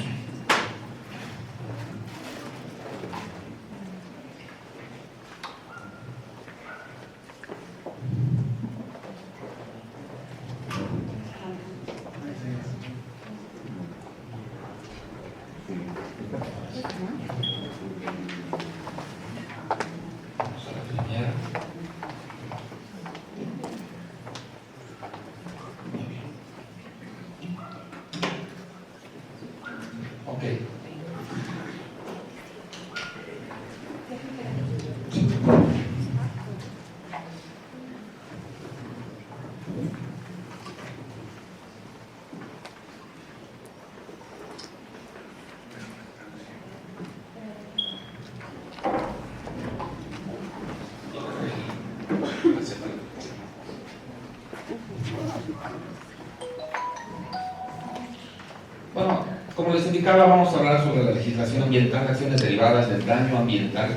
Bueno, como les indicaba, vamos a hablar sobre la legislación ambiental, acciones derivadas del daño ambiental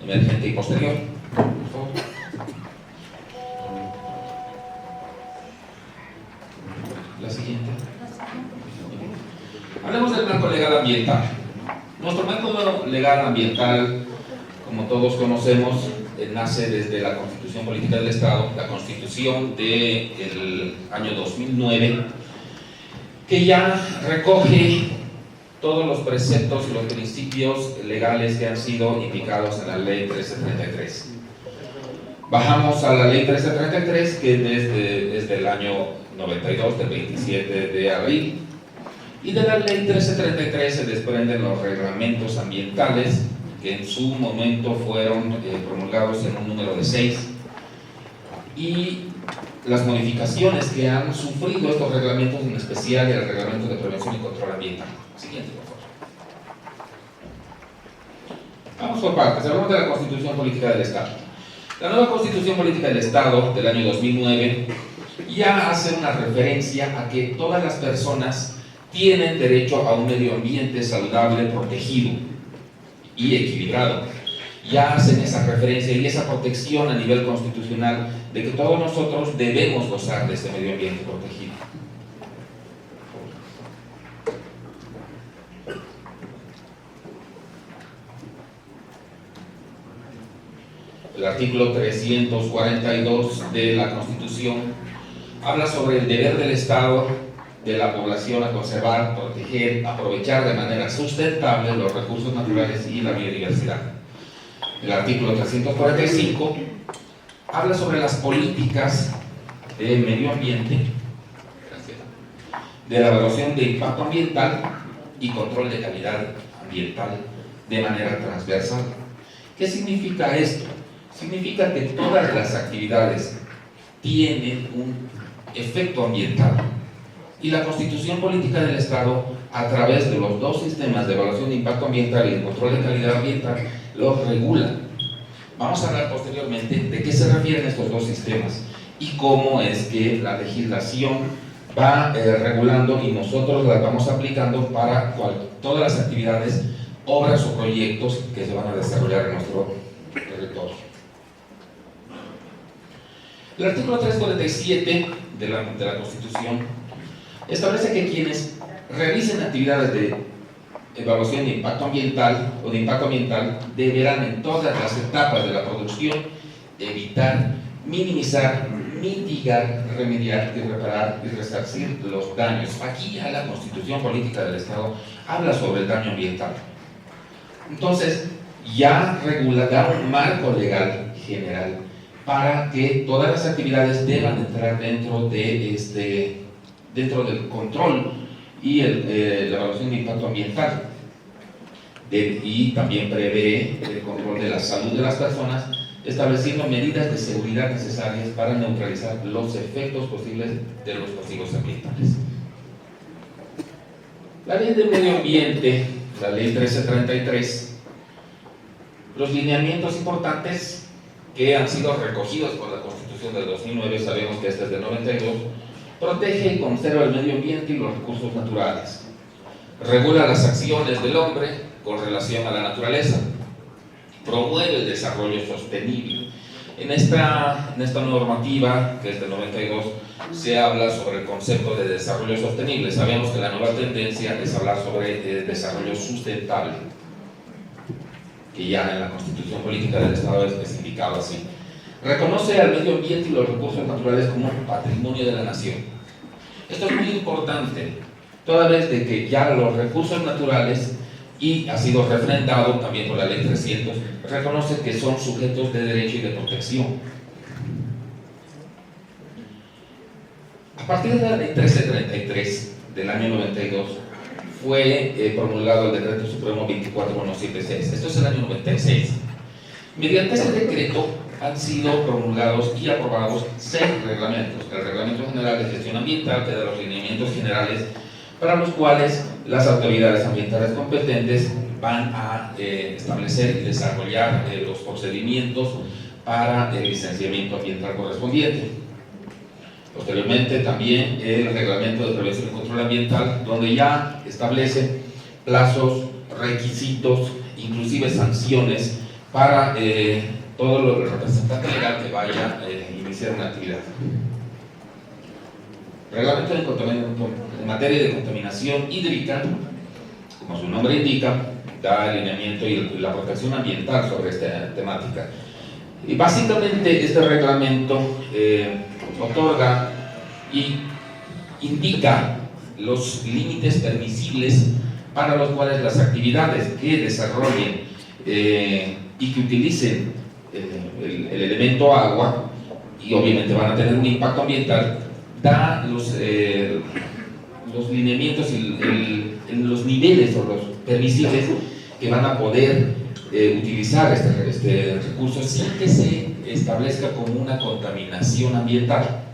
emergente y posterior. Por favor. La siguiente. Hablemos del marco legal ambiental. Nuestro marco legal ambiental, como todos conocemos, nace desde la Constitución Política del Estado, la Constitución del año 2009, que ya recoge todos los preceptos y los principios legales que han sido indicados en la Ley 1333. Bajamos a la Ley 1333, que desde el año 92, del 27 de abril, y de la Ley 1333 se desprenden los reglamentos ambientales, que en su momento fueron promulgados en un número de 6, y las modificaciones que han sufrido estos reglamentos, en especial el Reglamento de Prevención y Control Ambiental. Siguiente, por favor. Vamos por partes. Hablamos de la Constitución Política del Estado. La nueva Constitución Política del Estado del año 2009 ya hace una referencia a que todas las personas tienen derecho a un medio ambiente saludable, protegido y equilibrado. Ya hacen esa referencia y esa protección a nivel constitucional de que todos nosotros debemos gozar de este medio ambiente protegido. El artículo 342 de la Constitución habla sobre el deber del Estado de la población a conservar, proteger, aprovechar de manera sustentable los recursos naturales y la biodiversidad. El artículo 345 habla sobre las políticas de medio ambiente, de la evaluación de impacto ambiental y control de calidad ambiental de manera transversal. ¿Qué significa esto? Significa que todas las actividades tienen un efecto ambiental y la Constitución Política del Estado, a través de los dos sistemas de evaluación de impacto ambiental y de control de calidad ambiental, los regula. Vamos a hablar posteriormente de qué se refieren estos dos sistemas y cómo es que la legislación va regulando y nosotros las vamos aplicando para todas las actividades, obras o proyectos que se van a desarrollar en nuestro territorio. El artículo 347 de la Constitución establece que quienes realicen actividades de evaluación de impacto ambiental o de impacto ambiental deberán en todas las etapas de la producción evitar, minimizar, mitigar, remediar y reparar y resarcir los daños. Aquí ya la Constitución Política del Estado habla sobre el daño ambiental. Entonces, ya regula, da un marco legal general para que todas las actividades deban entrar dentro del control y la evaluación de impacto ambiental. Y también prevé el control de la salud de las personas, estableciendo medidas de seguridad necesarias para neutralizar los efectos posibles de los pasivos ambientales. La Ley de Medio Ambiente, la Ley 1333, los lineamientos importantes que han sido recogidos por la Constitución del 2009, sabemos que esta es del 92, protege y conserva el medio ambiente y los recursos naturales, regula las acciones del hombre con relación a la naturaleza, promueve el desarrollo sostenible. En esta normativa, que es del 92, se habla sobre el concepto de desarrollo sostenible. Sabemos que la nueva tendencia es hablar sobre desarrollo sustentable, que ya en la Constitución Política del Estado es especificado así. Reconoce al medio ambiente y los recursos naturales como patrimonio de la nación. Esto es muy importante, toda vez de que ya los recursos naturales, y ha sido refrendado también por la Ley 300, reconoce que son sujetos de derecho y de protección. A partir de la Ley 1333 del año 92, fue promulgado el Decreto Supremo 24176. Esto es el año 96. Mediante este decreto han sido promulgados y aprobados 6 reglamentos. El Reglamento General de Gestión Ambiental, que da los lineamientos generales para los cuales las autoridades ambientales competentes van a establecer y desarrollar los procedimientos para el licenciamiento ambiental correspondiente. Posteriormente también el Reglamento de Prevención y Control Ambiental, donde ya establece plazos, requisitos, inclusive sanciones para todo el representante legal que vaya a iniciar una actividad. Reglamento en materia de contaminación hídrica, como su nombre indica, da el lineamiento y la protección ambiental sobre esta temática. Y básicamente este reglamento otorga y indica los límites permisibles para los cuales las actividades que desarrollen y que utilicen el elemento agua, y obviamente van a tener un impacto ambiental, da los lineamientos y los niveles o los permisibles que van a poder utilizar este recurso sin que se establezca como una contaminación ambiental.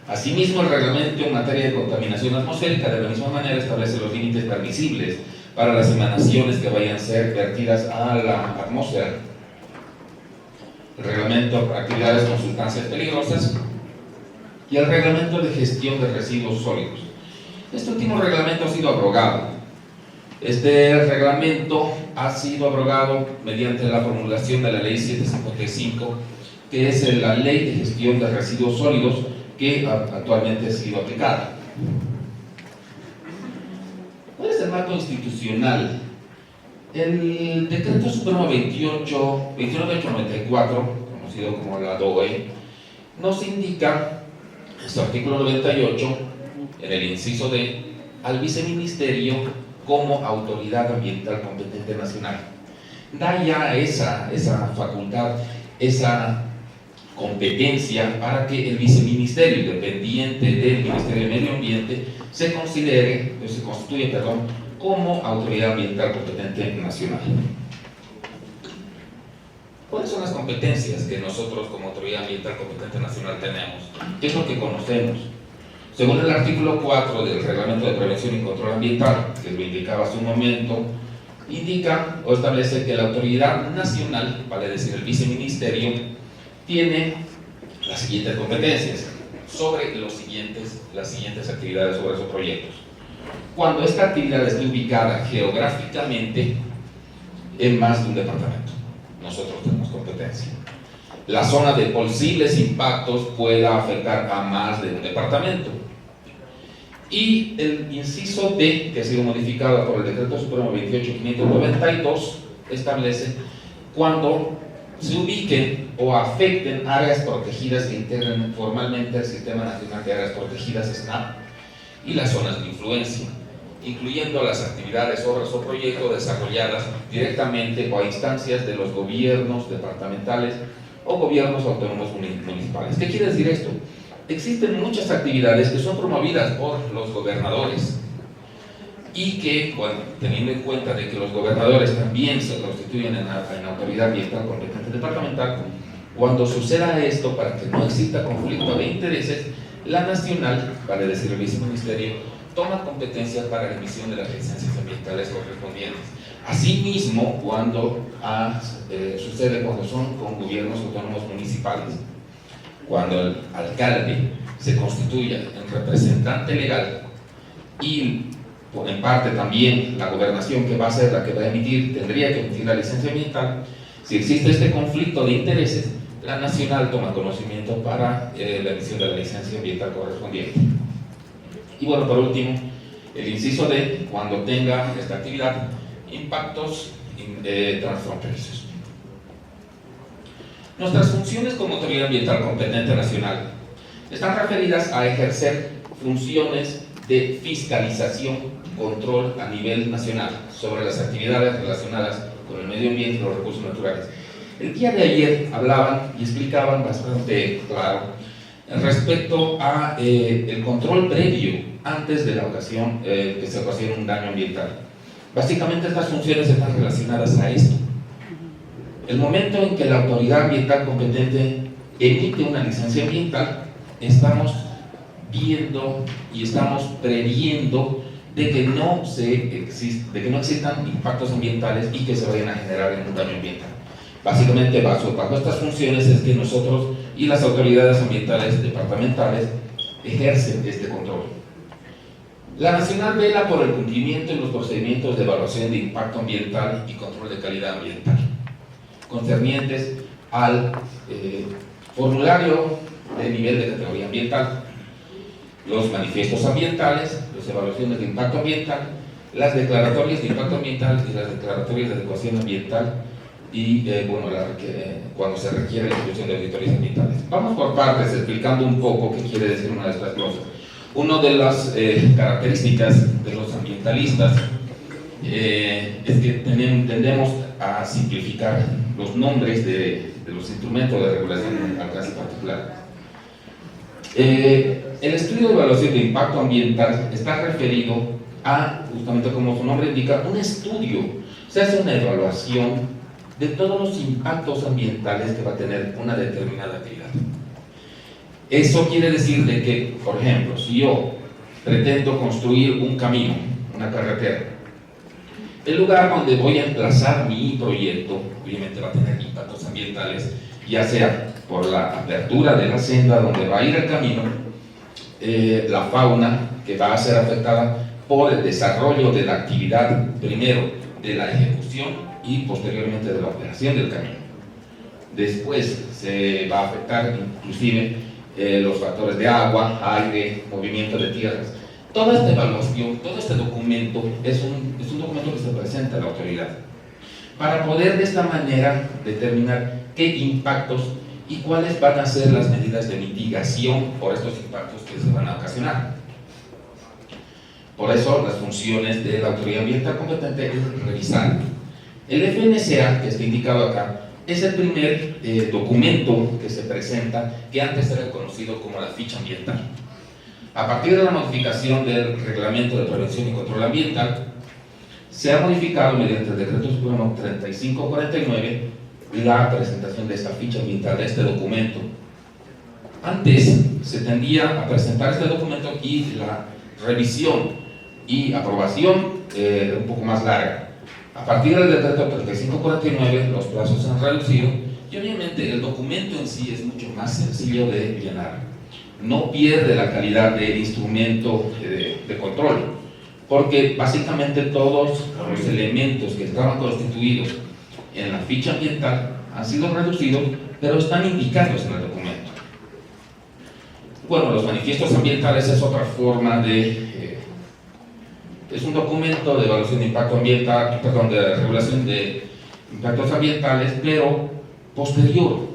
Asimismo, el reglamento en materia de contaminación atmosférica de la misma manera establece los límites permisibles para las emanaciones que vayan a ser vertidas a la atmósfera. El reglamento para actividades con sustancias peligrosas y el reglamento de gestión de residuos sólidos. Este último reglamento ha sido abrogado. Este reglamento ha sido abrogado mediante la formulación de la Ley 755, que es la Ley de Gestión de Residuos Sólidos, que actualmente ha sido aplicada. ¿Cuál es el marco institucional? El Decreto Supremo 29894, conocido como la DOE, nos indica, en su artículo 98, en el inciso D, al viceministerio como autoridad ambiental competente nacional. Da ya esa facultad, esa competencia para que el viceministerio, dependiente del Ministerio de Medio Ambiente, se constituye como autoridad ambiental competente nacional. ¿Cuáles son las competencias que nosotros como autoridad ambiental competente nacional tenemos? ¿Qué es lo que conocemos? Según el artículo 4 del Reglamento de Prevención y Control Ambiental, que lo indicaba hace un momento, indica o establece que la autoridad nacional, vale decir el viceministerio, tiene las siguientes competencias sobre las siguientes actividades sobre esos proyectos. Cuando esta actividad esté ubicada geográficamente en más de un departamento, nosotros tenemos competencia. La zona de posibles impactos pueda afectar a más de un departamento. Y el inciso D, que ha sido modificado por el Decreto Supremo 28592, establece cuando se ubiquen o afecten áreas protegidas que integren formalmente el Sistema Nacional de Áreas Protegidas, SNAP, y las zonas de influencia, incluyendo las actividades, obras o proyectos desarrolladas directamente o a instancias de los gobiernos departamentales o gobiernos autónomos municipales. ¿Qué quiere decir esto? Existen muchas actividades que son promovidas por los gobernadores y que, bueno, teniendo en cuenta de que los gobernadores también se constituyen en autoridad ambiental competente departamental, cuando suceda esto, para que no exista conflicto de intereses, la nacional, vale decir el viceministerio, toma competencias para la emisión de las licencias ambientales correspondientes. Asimismo, cuando sucede cuando son con gobiernos autónomos municipales, cuando el alcalde se constituya en representante legal y en parte también la gobernación, que va a ser la que va a emitir, tendría que emitir la licencia ambiental. Si existe este conflicto de intereses, la nacional toma conocimiento para la emisión de la licencia ambiental correspondiente. Y bueno, por último, el inciso D, cuando tenga esta actividad impactos transfronterizos. Nuestras funciones como autoridad ambiental competente nacional están referidas a ejercer funciones de fiscalización, control a nivel nacional sobre las actividades relacionadas con el medio ambiente y los recursos naturales. El día de ayer hablaban y explicaban bastante claro respecto a el control previo antes de la ocasión que se ocasione un daño ambiental. Básicamente estas funciones están relacionadas a esto. El momento en que la autoridad ambiental competente emite una licencia ambiental, estamos viendo y estamos previendo de que no existan impactos ambientales y que se vayan a generar en un daño ambiental. Básicamente, bajo estas funciones es que nosotros y las autoridades ambientales departamentales ejercen este control. La nacional vela por el cumplimiento de los procedimientos de evaluación de impacto ambiental y control de calidad ambiental, concernientes al formulario de nivel de categoría ambiental, los manifiestos ambientales, las evaluaciones de impacto ambiental, las declaratorias de impacto ambiental y las declaratorias de adecuación ambiental y cuando se requiere la institución de auditorías ambientales. Vamos por partes explicando un poco qué quiere decir una de estas cosas. Una de las características de los ambientalistas es que tendemos a simplificar los nombres de los instrumentos de regulación al caso particular. El estudio de evaluación de impacto ambiental está referido a, justamente como su nombre indica, un estudio. Se hace una evaluación de todos los impactos ambientales que va a tener una determinada actividad. Eso quiere decir de que, por ejemplo, si yo pretendo construir un camino, una carretera, el lugar donde voy a emplazar mi proyecto, obviamente va a tener impactos ambientales, ya sea por la apertura de la senda donde va a ir el camino, la fauna que va a ser afectada por el desarrollo de la actividad, primero de la ejecución y posteriormente de la operación del camino. Después se va a afectar inclusive los factores de agua, aire, movimiento de tierras. Toda esta evaluación, todo este documento es un documento que se presenta a la autoridad para poder de esta manera determinar qué impactos y cuáles van a ser las medidas de mitigación por estos impactos que se van a ocasionar. Por eso las funciones de la autoridad ambiental competente es revisar. El FNSA, que está indicado acá, es el primer documento que se presenta, que antes era conocido como la ficha ambiental. A partir de la modificación del Reglamento de Prevención y Control Ambiental, se ha modificado mediante el Decreto Supremo 3549 la presentación de esta ficha ambiental, de este documento. Antes se tendía a presentar este documento y la revisión y aprobación un poco más larga. A partir del Decreto 3549 los plazos se han reducido y obviamente el documento en sí es mucho más sencillo de llenar. No pierde la calidad del instrumento de control, porque básicamente todos los elementos que estaban constituidos en la ficha ambiental han sido reducidos, pero están indicados en el documento. Bueno, los manifiestos ambientales es otra forma de... es un documento de evaluación de impacto ambiental, perdón, de regulación de impactos ambientales, pero posterior.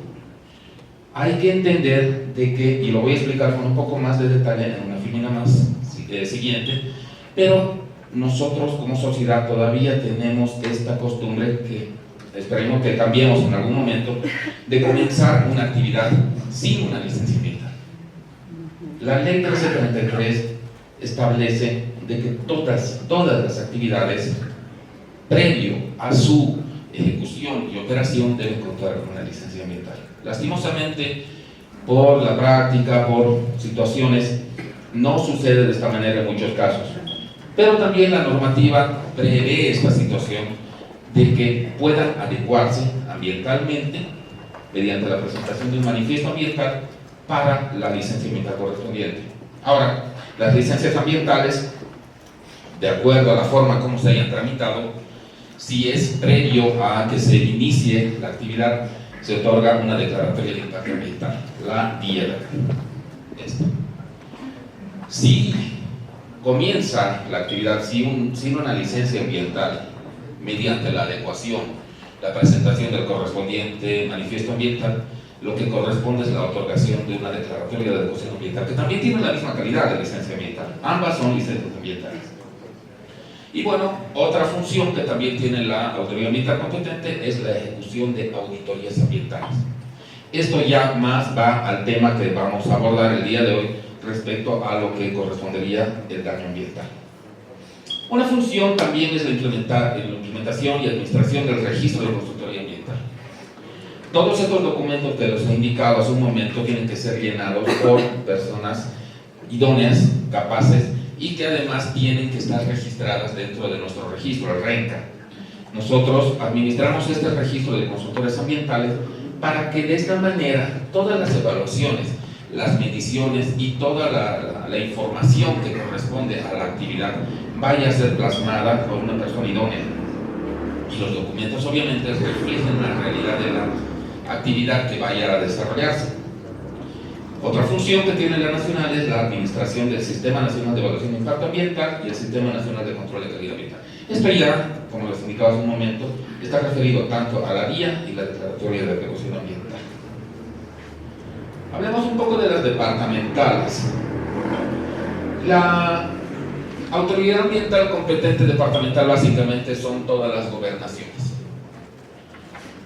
Hay que entender de que, y lo voy a explicar con un poco más de detalle en una filmina más siguiente, pero nosotros como sociedad todavía tenemos esta costumbre que esperemos que cambiemos en algún momento, de comenzar una actividad sin una licencia ambiental. La ley 1333 establece de que todas las actividades previo a su ejecución y operación deben contar con una licencia ambiental. Lastimosamente, por la práctica, por situaciones, no sucede de esta manera en muchos casos. Pero también la normativa prevé esta situación de que puedan adecuarse ambientalmente mediante la presentación de un manifiesto ambiental para la licencia ambiental correspondiente. Ahora, las licencias ambientales, de acuerdo a la forma como se hayan tramitado, si es previo a que se inicie la actividad, se otorga una declaratoria de impacto ambiental, la DIELA. Si comienza la actividad sin una licencia ambiental, mediante la adecuación, la presentación del correspondiente manifiesto ambiental, lo que corresponde es la otorgación de una declaratoria de adecuación ambiental, que también tiene la misma calidad de licencia ambiental. Ambas son licencias ambientales. Y bueno, otra función que también tiene la autoridad ambiental competente es la ejecución de auditorías ambientales. Esto ya más va al tema que vamos a abordar el día de hoy respecto a lo que correspondería el daño ambiental. Una función también es la implementación y administración del registro de consultoría ambiental. Todos estos documentos que los he indicado hace un momento tienen que ser llenados por personas idóneas, capaces, y que además tienen que estar registradas dentro de nuestro registro, el RENCA. Nosotros administramos este registro de consultores ambientales para que de esta manera todas las evaluaciones, las mediciones y toda la información que corresponde a la actividad vaya a ser plasmada por una persona idónea. Y los documentos obviamente reflejen la realidad de la actividad que vaya a desarrollarse. Otra función que tiene la Nacional es la administración del Sistema Nacional de Evaluación de Impacto Ambiental y el Sistema Nacional de Control de Calidad Ambiental. Esto ya, como les indicaba hace un momento, está referido tanto a la guía y la declaratoria de precaución ambiental. Hablemos un poco de las departamentales. La autoridad ambiental competente departamental básicamente son todas las gobernaciones.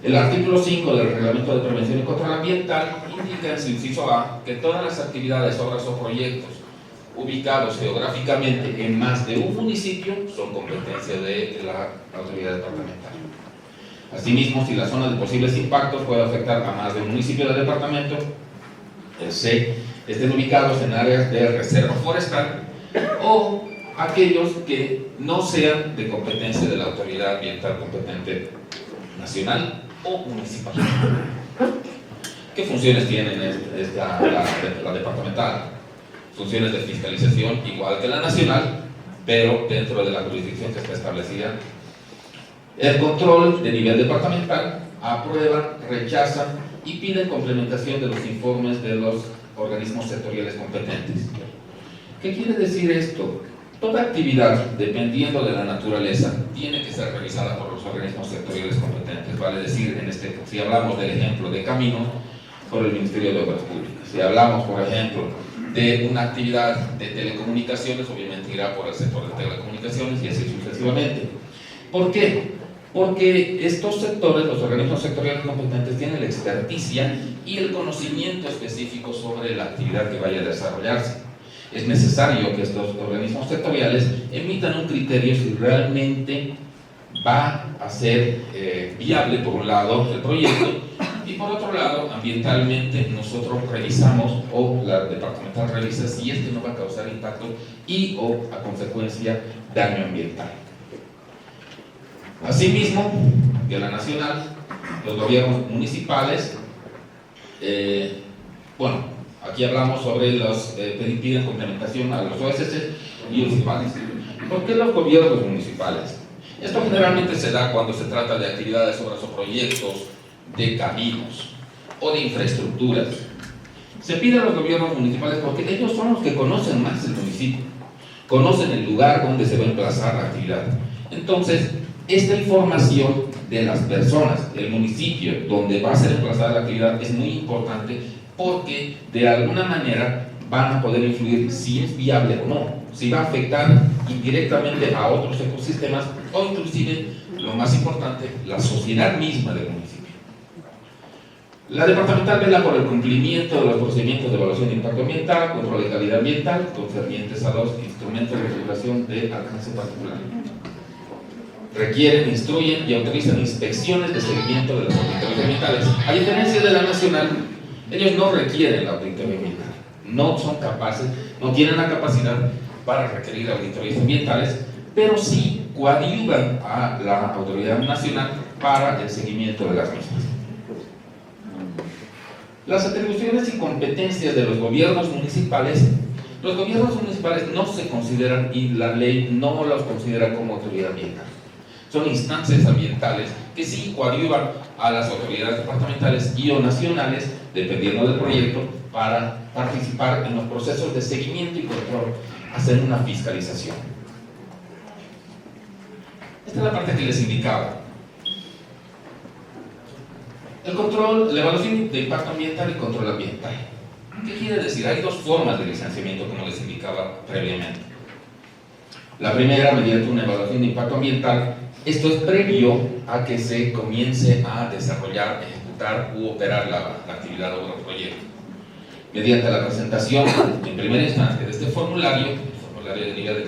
El artículo 5 del Reglamento de Prevención y Control Ambiental indica en su inciso A que todas las actividades, obras o proyectos ubicados geográficamente en más de un municipio son competencia de la autoridad departamental. Asimismo, si la zona de posibles impactos puede afectar a más de un municipio del departamento, el C, estén ubicados en áreas de reserva forestal o aquellos que no sean de competencia de la autoridad ambiental competente nacional o municipal. ¿Qué funciones tiene la departamental? Funciones de fiscalización igual que la nacional, pero dentro de la jurisdicción que está establecida. El control de nivel departamental aprueba, rechaza y pide complementación de los informes de los organismos sectoriales competentes. ¿Qué quiere decir esto? Toda actividad, dependiendo de la naturaleza, tiene que ser revisada por los organismos sectoriales competentes. Vale decir, si hablamos del ejemplo de caminos, por el Ministerio de Obras Públicas. Si hablamos, por ejemplo, de una actividad de telecomunicaciones, obviamente irá por el sector de telecomunicaciones y así sucesivamente. ¿Por qué? Porque estos sectores, los organismos sectoriales competentes, tienen la experticia y el conocimiento específico sobre la actividad que vaya a desarrollarse. Es necesario que estos organismos sectoriales emitan un criterio si realmente va a ser viable, por un lado, el proyecto, y por otro lado, ambientalmente, nosotros revisamos, o la departamental revisa, si es que no va a causar impacto y o, a consecuencia, daño ambiental. Asimismo, de la nacional, los gobiernos municipales, bueno, aquí hablamos sobre los piden complementación a los OSC y los municipales. ¿Por qué los gobiernos municipales? Esto generalmente se da cuando se trata de actividades, obras o proyectos de caminos o de infraestructuras. Se pide a los gobiernos municipales porque ellos son los que conocen más el municipio, conocen el lugar donde se va a emplazar la actividad. Entonces, esta información de las personas del municipio donde va a ser emplazada la actividad es muy importante porque de alguna manera van a poder influir si es viable o no, si va a afectar indirectamente a otros ecosistemas o inclusive, lo más importante, la sociedad misma del municipio. La departamental vela por el cumplimiento de los procedimientos de evaluación de impacto ambiental, control de calidad ambiental, concernientes a los instrumentos de regulación de alcance particular. Requieren, instruyen y autorizan inspecciones de seguimiento de las auditorías ambientales. A diferencia de la nacional, ellos no requieren la auditoría ambiental, no son capaces, no tienen la capacidad para requerir auditorías ambientales, pero sí coadyuvan a la autoridad nacional para el seguimiento de las mismas. Las atribuciones y competencias de los gobiernos municipales no se consideran y la ley no los considera como autoridad ambiental. Son instancias ambientales que sí coadyuvan a las autoridades departamentales y o nacionales, dependiendo del proyecto, para participar en los procesos de seguimiento y control, hacer una fiscalización. Esta es la parte que les indicaba. El control, la evaluación de impacto ambiental y control ambiental. ¿Qué quiere decir? Hay dos formas de licenciamiento, como les indicaba previamente. La primera, mediante una evaluación de impacto ambiental. Esto es previo a que se comience a desarrollar, ejecutar u operar la actividad o el proyecto. Mediante la presentación en primera instancia de este formulario, el formulario de nivel de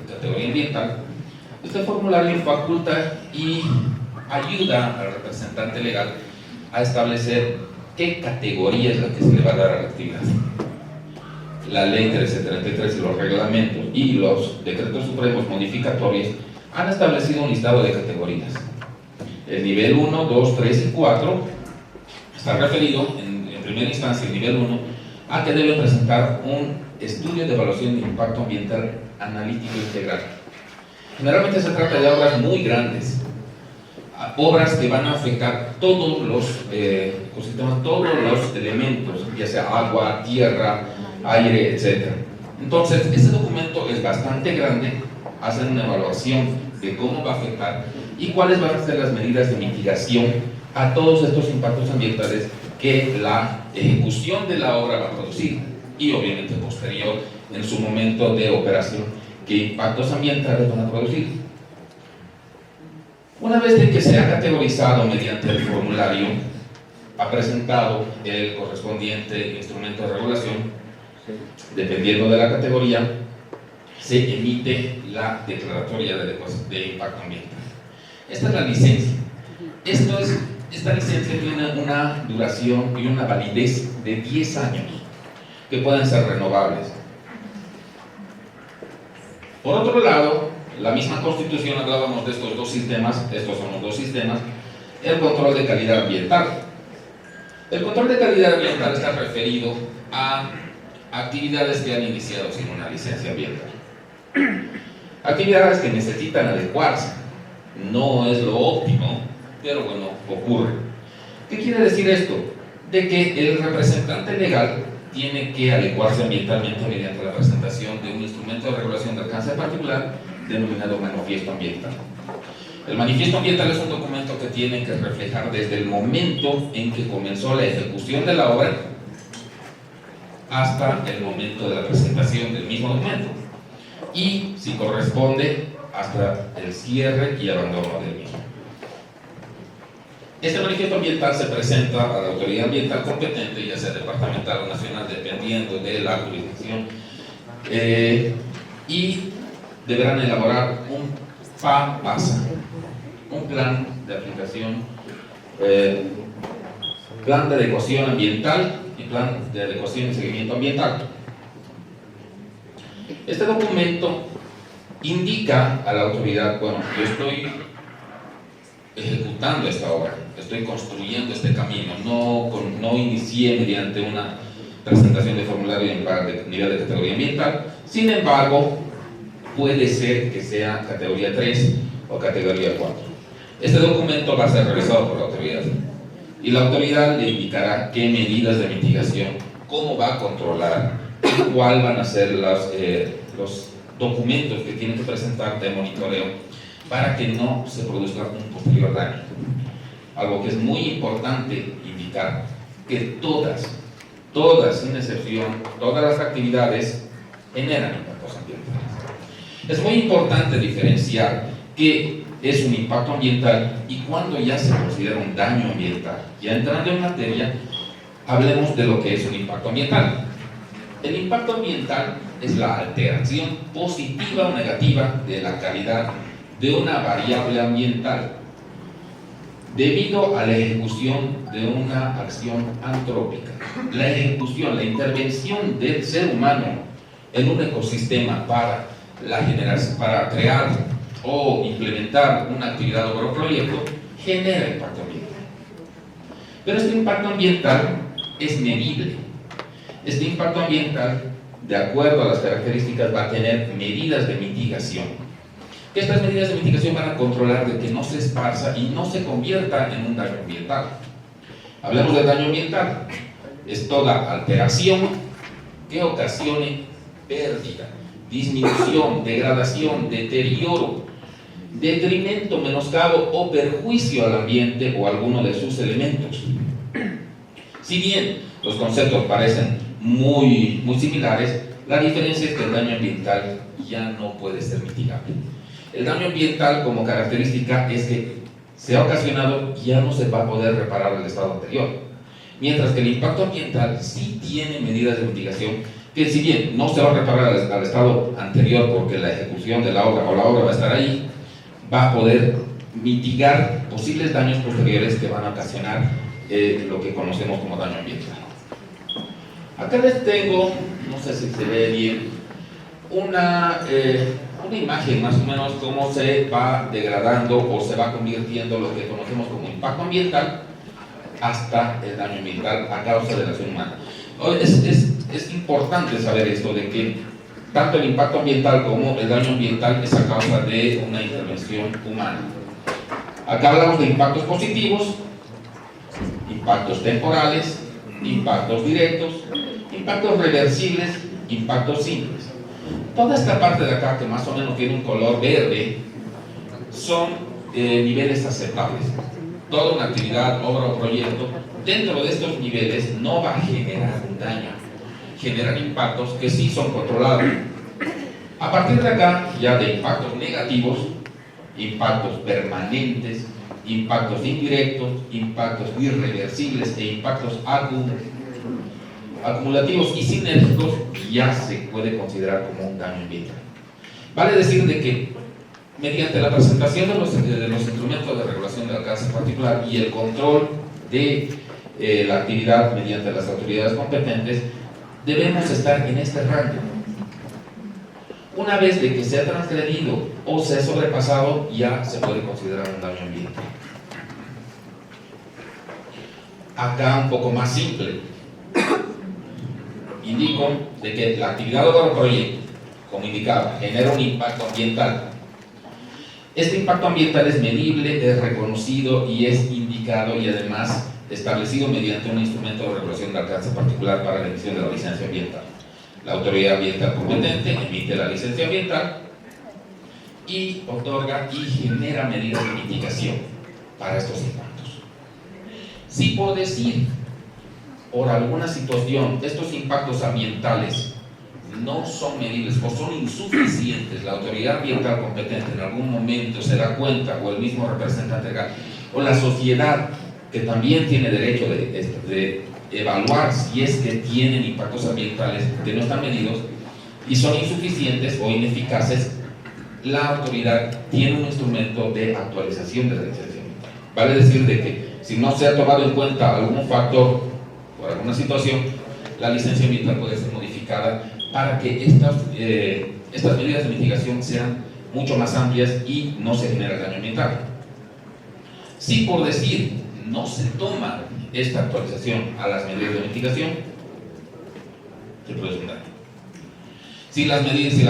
categoría ambiental, este formulario faculta y ayuda al representante legal a establecer qué categoría es la que se le va a dar a la actividad. La ley 1333 y los reglamentos y los decretos supremos modificatorios han establecido un listado de categorías. El nivel 1, 2, 3 y 4 está referido en primera instancia, el nivel 1, a que deben presentar un estudio de evaluación de impacto ambiental analítico integral. Generalmente se trata de obras muy grandes, obras que van a afectar todos los ecosistemas, todos los elementos, ya sea agua, tierra, aire, etc. Entonces, este documento es bastante grande, hacen una evaluación de cómo va a afectar y cuáles van a ser las medidas de mitigación a todos estos impactos ambientales que la ejecución de la obra va a producir y obviamente posterior en su momento de operación, qué impactos ambientales van a producir. Una vez de que se ha categorizado mediante el formulario, ha presentado el correspondiente instrumento de regulación, dependiendo de la categoría, se emite la declaratoria de impacto ambiental. Esta es la licencia. Esta licencia tiene una duración y una validez de 10 años, que pueden ser renovables. Por otro lado, la misma Constitución, hablábamos de estos dos sistemas, estos son los dos sistemas, el control de calidad ambiental. El control de calidad ambiental está referido a actividades que han iniciado sin una licencia ambiental. Actividades que necesitan adecuarse. No es lo óptimo, pero bueno, ocurre. ¿Qué quiere decir esto? De que el representante legal tiene que adecuarse ambientalmente mediante la presentación de un instrumento de regulación de alcance particular denominado manifiesto ambiental. El manifiesto ambiental es un documento que tiene que reflejar desde el momento en que comenzó la ejecución de la obra hasta el momento de la presentación del mismo documento y, si corresponde, hasta el cierre y abandono del mismo. Este manifiesto ambiental se presenta a la autoridad ambiental competente, ya sea departamental o nacional, dependiendo de la jurisdicción, y deberán elaborar un PAPASA, un plan de aplicación, plan de adecuación ambiental y plan de adecuación y seguimiento ambiental. Este documento indica a la autoridad, bueno, yo estoy ejecutando esta obra, estoy construyendo este camino, no inicié mediante una presentación de formulario de nivel de categoría ambiental. Sin embargo, puede ser que sea categoría 3 o categoría 4. Este documento va a ser revisado por la autoridad y la autoridad le indicará qué medidas de mitigación, cómo va a controlar y cuál van a ser los documentos que tienen que presentar de monitoreo para que no se produzca un posterior daño. Algo que es muy importante indicar, que todas, sin excepción, todas las actividades generan impactos ambientales. Es muy importante diferenciar qué es un impacto ambiental y cuándo ya se considera un daño ambiental. Ya entrando en materia, hablemos de lo que es un impacto ambiental. El impacto ambiental es la alteración positiva o negativa de la calidad de una variable ambiental debido a la ejecución de una acción antrópica. La ejecución, la intervención del ser humano en un ecosistema para crear o implementar una actividad o proyecto genera impacto ambiental. Pero este impacto ambiental es medible. Este impacto ambiental, de acuerdo a las características, va a tener medidas de mitigación. Estas medidas de mitigación van a controlar de que no se esparza y no se convierta en un daño ambiental. Hablemos del daño ambiental. Es toda alteración que ocasione pérdida, disminución, degradación, deterioro, detrimento, menoscabo o perjuicio al ambiente o a alguno de sus elementos. Si bien los conceptos parecen muy similares, la diferencia es que el daño ambiental ya no puede ser mitigable. El daño ambiental como característica es que se ha ocasionado y ya no se va a poder reparar el estado anterior. Mientras que el impacto ambiental sí tiene medidas de mitigación que, si bien no se va a reparar al estado anterior porque la ejecución de la obra o la obra va a estar ahí, va a poder mitigar posibles daños posteriores que van a ocasionar lo que conocemos como daño ambiental. Acá les tengo, no sé si se ve bien, una imagen más o menos cómo se va degradando o se va convirtiendo lo que conocemos como impacto ambiental hasta el daño ambiental a causa de la acción humana. Es importante saber esto de que tanto el impacto ambiental como el daño ambiental es a causa de una intervención humana. Acá hablamos de impactos positivos, impactos temporales, impactos directos, impactos reversibles, impactos simples. Toda esta parte de acá, que más o menos tiene un color verde, son niveles aceptables. Toda una actividad, obra o proyecto, dentro de estos niveles no va a generar un daño. Generan impactos que sí son controlables. A partir de acá, ya de impactos negativos, impactos permanentes, impactos indirectos, impactos irreversibles e impactos acumulativos y sinérgicos, ya se puede considerar como un daño ambiental. Vale decir de que mediante la presentación de los instrumentos de regulación de alcance particular y el control de la actividad mediante las autoridades competentes, debemos estar en este rango. Una vez de que se ha transgredido o se ha sobrepasado, ya se puede considerar un daño ambiental. Acá un poco más simple. Indico de que la actividad o proyecto, como indicaba, genera un impacto ambiental. Este impacto ambiental es medible, es reconocido y es indicado y además establecido mediante un instrumento de regulación de alcance particular para la emisión de la licencia ambiental. La autoridad ambiental competente emite la licencia ambiental y otorga y genera medidas de mitigación para estos impactos. Si por decir por alguna situación estos impactos ambientales no son medibles o son insuficientes, la autoridad ambiental competente en algún momento se da cuenta, o el mismo representante legal, o la sociedad, que también tiene derecho de evaluar si es que tienen impactos ambientales que no están medidos y son insuficientes o ineficaces, la autoridad tiene un instrumento de actualización de la licencia ambiental. Vale decir de que si no se ha tomado en cuenta algún factor por alguna situación, la licencia ambiental puede ser modificada para que estas medidas de mitigación sean mucho más amplias y no se genere daño ambiental. Si por decir no se toma esta actualización a las medidas de mitigación, se produce un daño. Si la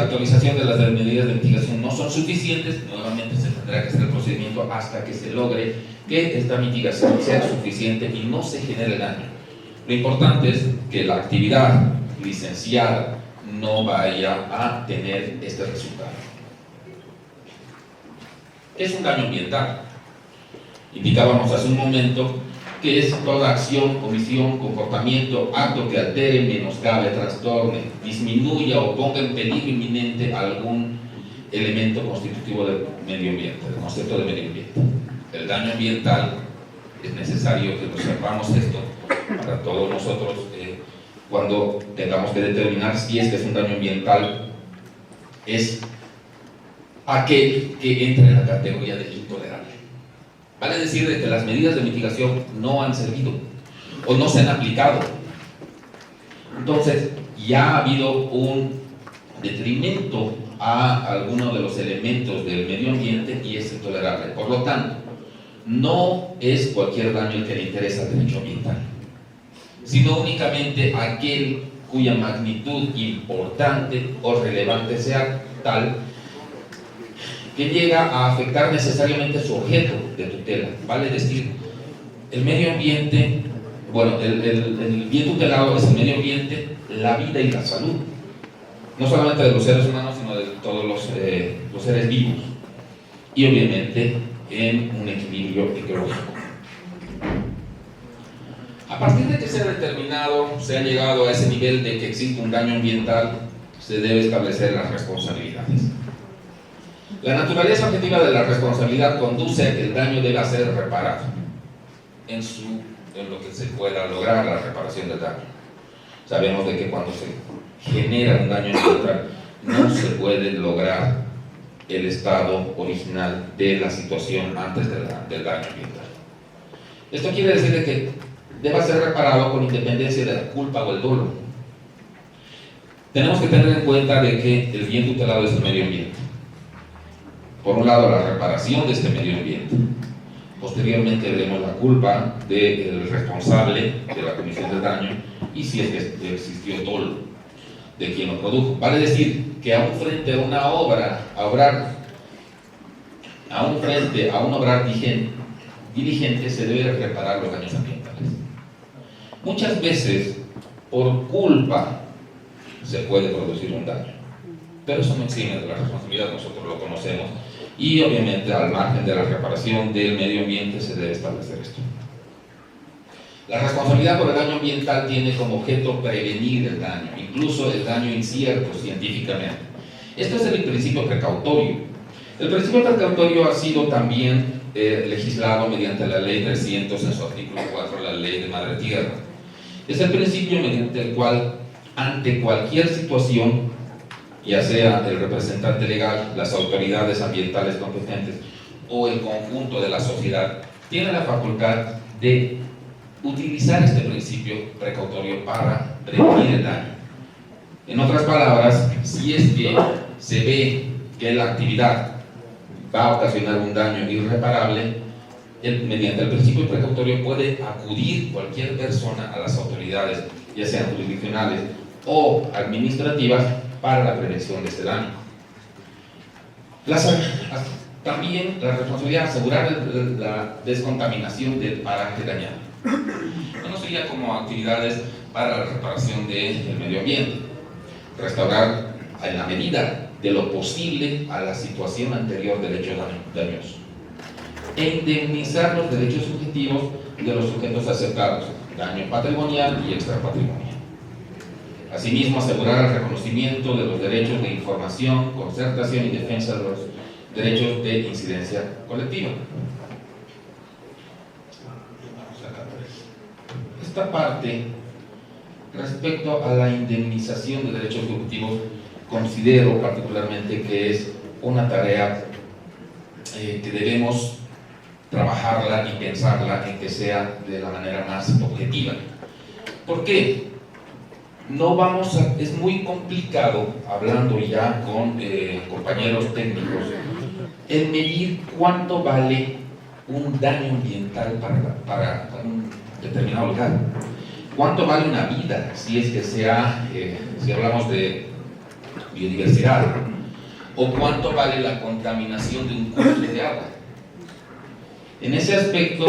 actualización de las medidas de mitigación no son suficientes, nuevamente se tendrá que hacer el procedimiento hasta que se logre que esta mitigación sea suficiente y no se genere daño. Lo importante es que la actividad licenciada no vaya a tener este resultado. ¿Qué es un daño ambiental? Indicábamos hace un momento que es toda acción, omisión, comportamiento, acto que altere, menoscabe, trastorne, disminuya o ponga en peligro inminente algún elemento constitutivo del medio ambiente, del concepto de medio ambiente. El daño ambiental, es necesario que observamos esto para todos nosotros cuando tengamos que determinar si es que es un daño ambiental, es aquel que entra en la categoría de intolerable. Vale decir de que las medidas de mitigación no han servido o no se han aplicado. Entonces, ya ha habido un detrimento a alguno de los elementos del medio ambiente y es intolerable. Por lo tanto, no es cualquier daño el que le interesa al derecho ambiental, sino únicamente aquel cuya magnitud importante o relevante sea tal que llega a afectar necesariamente su objeto de tutela. Vale decir, el medio ambiente, bueno, el bien tutelado es el medio ambiente, la vida y la salud, no solamente de los seres humanos, sino de todos los seres vivos, y obviamente en un equilibrio ecológico. A partir de que se ha determinado, se ha llegado a ese nivel de que existe un daño ambiental, se debe establecer las responsabilidades. La naturaleza objetiva de la responsabilidad conduce a que el daño deba ser reparado en lo que se pueda lograr la reparación del daño. Sabemos de que cuando se genera un daño ambiental no se puede lograr el estado original de la situación antes del daño ambiental. Esto quiere decir de que deba ser reparado con independencia de la culpa o el dolo. Tenemos que tener en cuenta de que el bien tutelado es el medio ambiente. Por un lado, la reparación de este medio ambiente. Posteriormente veremos la culpa del responsable de la comisión del daño y si es que existió dolo de quien lo produjo. Vale decir que a un frente a una obra, a un obrar diligente se debe reparar los daños ambientales. Muchas veces, por culpa, se puede producir un daño, pero eso no exime de la responsabilidad, nosotros lo conocemos, y obviamente al margen de la reparación del medio ambiente se debe establecer esto. La responsabilidad por el daño ambiental tiene como objeto prevenir el daño, incluso el daño incierto científicamente. Esto es el principio precautorio. El principio precautorio ha sido también legislado mediante la ley 300 en su artículo 4, la ley de Madre Tierra. Es el principio mediante el cual, ante cualquier situación, ya sea el representante legal, las autoridades ambientales competentes o el conjunto de la sociedad, tiene la facultad de utilizar este principio precautorio para prevenir el daño. En otras palabras, si es que se ve que la actividad va a ocasionar un daño irreparable, mediante el principio precautorio puede acudir cualquier persona a las autoridades, ya sean jurisdiccionales o administrativas, para la prevención de este daño. También la responsabilidad de asegurar la descontaminación del paraje dañado. No sería como actividades para la reparación del medio ambiente. Restaurar en la medida de lo posible a la situación anterior del hecho dañoso. E indemnizar los derechos subjetivos de los sujetos afectados. daño patrimonial y extrapatrimonial. Asimismo, asegurar el reconocimiento de los derechos de información, concertación y defensa de los derechos de incidencia colectiva. Esta parte, respecto a la indemnización de derechos ejecutivos, considero particularmente que es una tarea que debemos trabajarla y pensarla en que sea de la manera más objetiva. ¿Por qué? Es muy complicado, hablando ya con compañeros técnicos, el medir cuánto vale un daño ambiental para un determinado lugar. ¿Cuánto vale una vida si es que si hablamos de biodiversidad? ¿O cuánto vale la contaminación de un curso de agua? En ese aspecto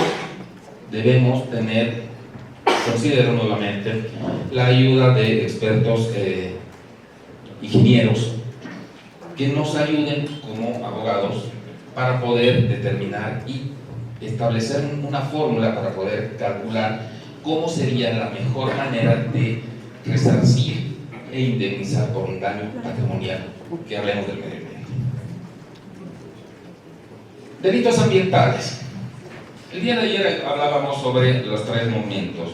debemos tener, considero nuevamente, la ayuda de expertos ingenieros que nos ayuden como abogados para poder determinar y establecer una fórmula para poder calcular cómo sería la mejor manera de resarcir e indemnizar por un daño patrimonial, que hablemos del medio ambiente. Delitos ambientales. El día de ayer hablábamos sobre los 3 momentos.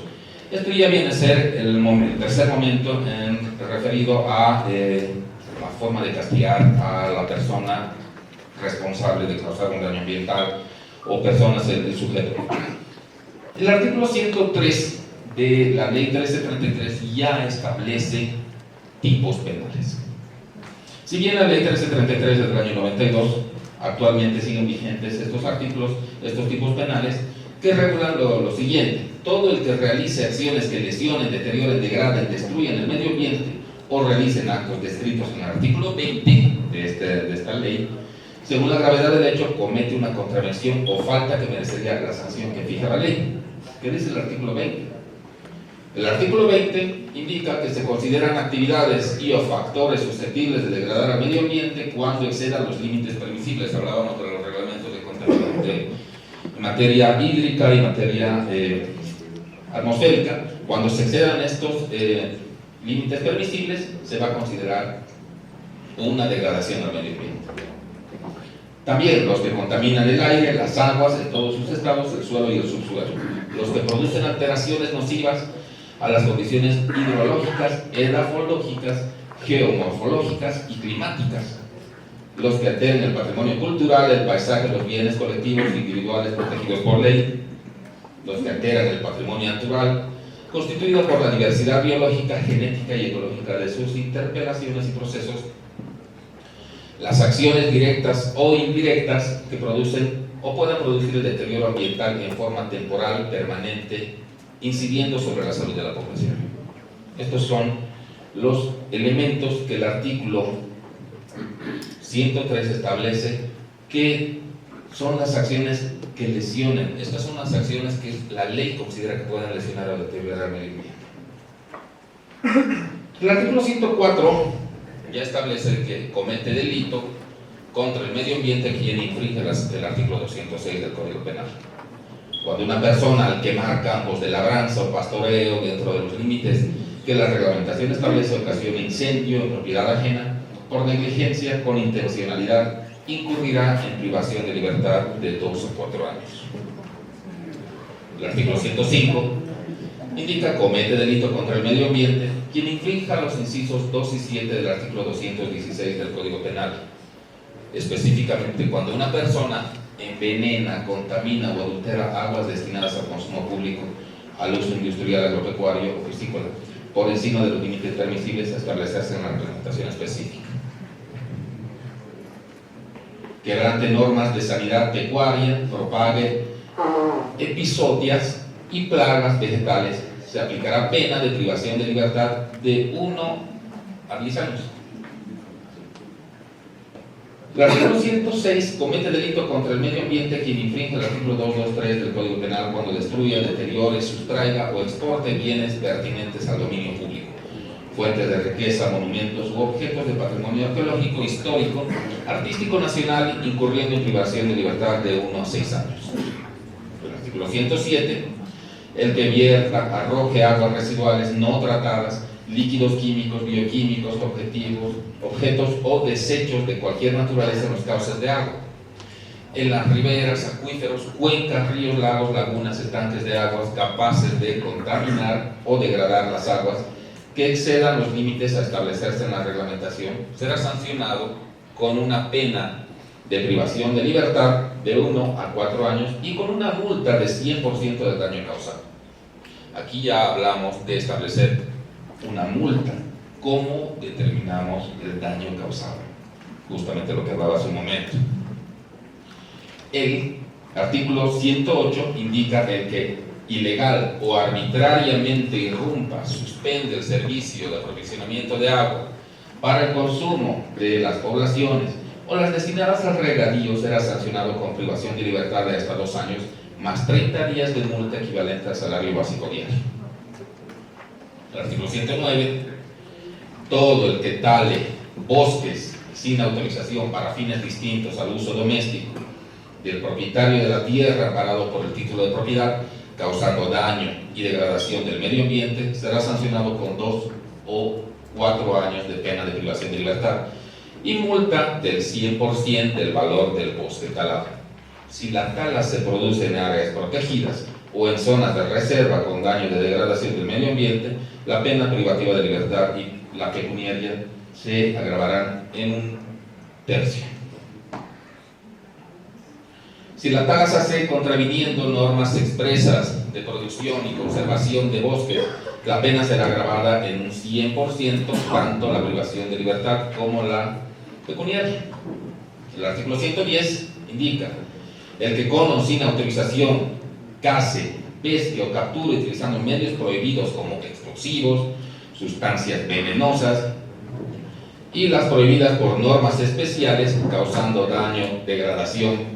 Esto ya viene a ser el tercer momento referido a la forma de castigar a la persona responsable de causar un daño ambiental o personas del sujeto. El artículo 103 de la ley 1333 ya establece tipos penales. Si bien la ley 1333 del año 92, actualmente siguen vigentes estos artículos, estos tipos penales, que regulan lo siguiente: todo el que realice acciones que lesionen, deterioren, degraden, destruyan el medio ambiente o realicen actos descritos en el artículo 20 de esta ley, según la gravedad del hecho, comete una contravención o falta que merecería la sanción que fija la ley. ¿Qué dice el artículo 20? El artículo 20 indica que se consideran actividades y o factores susceptibles de degradar al medio ambiente cuando excedan los límites permisibles. Hablábamos de los reglamentos de contaminación en materia hídrica y materia atmosférica. Cuando se excedan estos límites permisibles, se va a considerar una degradación al medio ambiente. También los que contaminan el aire, las aguas en todos sus estados, el suelo y el subsuelo. Los que producen alteraciones nocivas a las condiciones hidrológicas, edafológicas, geomorfológicas y climáticas. Los que alteren el patrimonio cultural, el paisaje, los bienes colectivos e individuales protegidos por ley. Los que alteran el patrimonio natural, constituido por la diversidad biológica, genética y ecológica de sus interpelaciones y procesos. Las acciones directas o indirectas que producen o puedan producir el deterioro ambiental en forma temporal, permanente, incidiendo sobre la salud de la población. Estos son los elementos que el artículo 103 establece que son las acciones que lesionen. Estas son las acciones que la ley considera que puedan lesionar o deteriorar el medio ambiente. El artículo 104 ya establece que comete delito contra el medio ambiente quien infringe el artículo 206 del Código Penal. Cuando una persona, al quemar campos de labranza o pastoreo dentro de los límites que la reglamentación establece, ocasiona incendio en propiedad ajena por negligencia con intencionalidad, incurrirá en privación de libertad de 2 o 4 años. El artículo 105 indica: comete delito contra el medio ambiente quien infrinja los incisos 2 y 7 del artículo 216 del Código Penal, específicamente cuando una persona envenena, contamina o adultera aguas destinadas al consumo público, al uso industrial, agropecuario o piscícola, por encima de los límites permisibles a establecerse en la reglamentación específica. Quebrante normas de sanidad pecuaria, propague episodias y plagas vegetales, se aplicará pena de privación de libertad de 1 a 10 años. El artículo 106 comete delito contra el medio ambiente quien infringe el artículo 223 del Código Penal cuando destruya, deteriore, sustraiga o exporte bienes pertinentes al dominio público, fuentes de riqueza, monumentos u objetos de patrimonio arqueológico, histórico, artístico nacional, incurriendo en privación de libertad de 1 a 6 años. El artículo 107 el que vierta, arroje aguas residuales no tratadas, líquidos químicos, bioquímicos, objetos o desechos de cualquier naturaleza en los cauces de agua. En las riberas, acuíferos, cuencas, ríos, lagos, lagunas, estanques de aguas capaces de contaminar o degradar las aguas que excedan los límites a establecerse en la reglamentación, será sancionado con una pena de privación de libertad de 1 a 4 años y con una multa de 100% del daño causado. Aquí ya hablamos de establecer una multa. ¿Cómo determinamos el daño causado? Justamente lo que hablaba hace un momento. El artículo 108 indica que el que ilegal o arbitrariamente irrumpa, suspende el servicio de aprovisionamiento de agua para el consumo de las poblaciones o las destinadas al regadío será sancionado con privación de libertad de hasta 2 años más 30 días de multa equivalente al salario básico diario. El artículo 109, todo el que tale bosques sin autorización para fines distintos al uso doméstico del propietario de la tierra amparado por el título de propiedad, causando daño y degradación del medio ambiente, será sancionado con 2 o 4 años de pena de privación de libertad y multa del 100% del valor del bosque talado. Si la tala se produce en áreas protegidas o en zonas de reserva con daño de degradación del medio ambiente, la pena privativa de libertad y la pecuniaria se agravarán en 1/3. Si la tala se hace contraviniendo normas expresas de producción y conservación de bosques, la pena será agravada en un 100%, tanto la privación de libertad como la pecuniaria. El artículo 110 indica: el que con o sin autorización case, pesque o capture utilizando medios prohibidos como explosivos, sustancias venenosas y las prohibidas por normas especiales, causando daño, degradación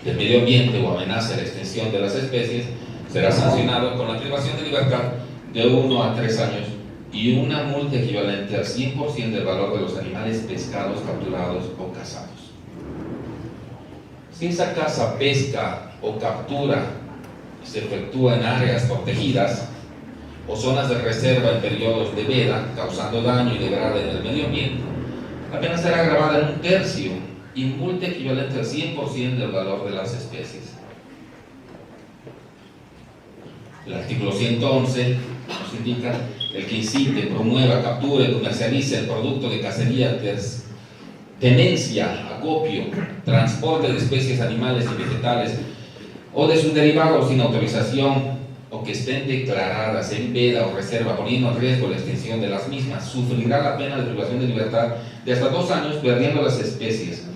del medio ambiente o amenaza la extinción de las especies, será sancionado con la privación de libertad de 1 a 3 años y una multa equivalente al 100% del valor de los animales pescados, capturados o cazados. Si esa caza, pesca o captura se efectúa en áreas protegidas o zonas de reserva en periodos de veda, causando daño y degrado en el medio ambiente, la pena será agravada en 1/3 y multa equivalente al 100% del valor de las especies. El artículo 111 nos indica: el que incite, promueva, capture, comercialice el producto de cacería, tenencia, acopio, transporte de especies animales y vegetales o de sus derivados sin autorización o que estén declaradas en veda o reserva poniendo en riesgo la extinción de las mismas, sufrirá la pena de privación de libertad de hasta 2 años, perdiendo las especies,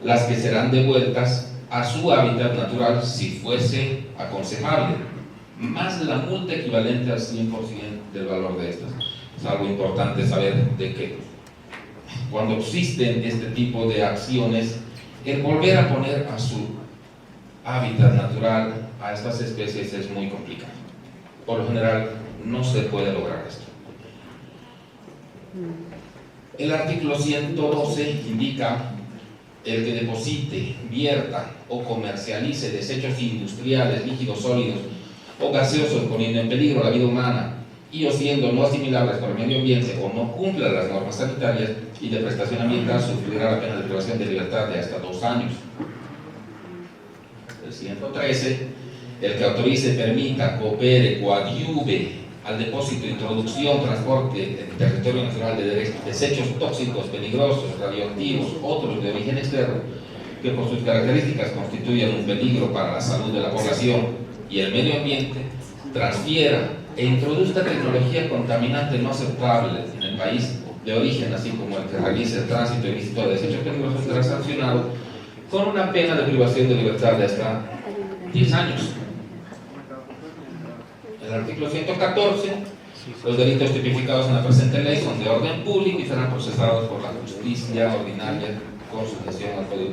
las que serán devueltas a su hábitat natural si fuese aconsejable, más la multa equivalente al 100% del valor de estas. Es algo importante saber de que cuando existen este tipo de acciones, el volver a poner a su hábitat natural a estas especies es muy complicado. Por lo general no se puede lograr esto. El artículo 112 indica: el que deposite, vierta o comercialice desechos industriales, líquidos sólidos o gaseosos poniendo en peligro la vida humana y o siendo no asimilables por el medio ambiente o no cumpla las normas sanitarias y de prestación ambiental, sufrirá la pena de privación de libertad de hasta 2 años. El 113, el que autorice, permita, coopere, coadyuve al depósito, introducción, transporte en territorio nacional de desechos tóxicos, peligrosos, radioactivos, otros de origen externo, que por sus características constituyan un peligro para la salud de la población y el medio ambiente, transfiera e introduzca tecnología contaminante no aceptable en el país de origen, así como el que realice el tránsito ilícito de desechos peligrosos, será sancionado con una pena de privación de libertad de hasta 10 años. El artículo 114, los delitos tipificados en la presente ley son de orden público y serán procesados por la justicia ordinaria con sujeción al Código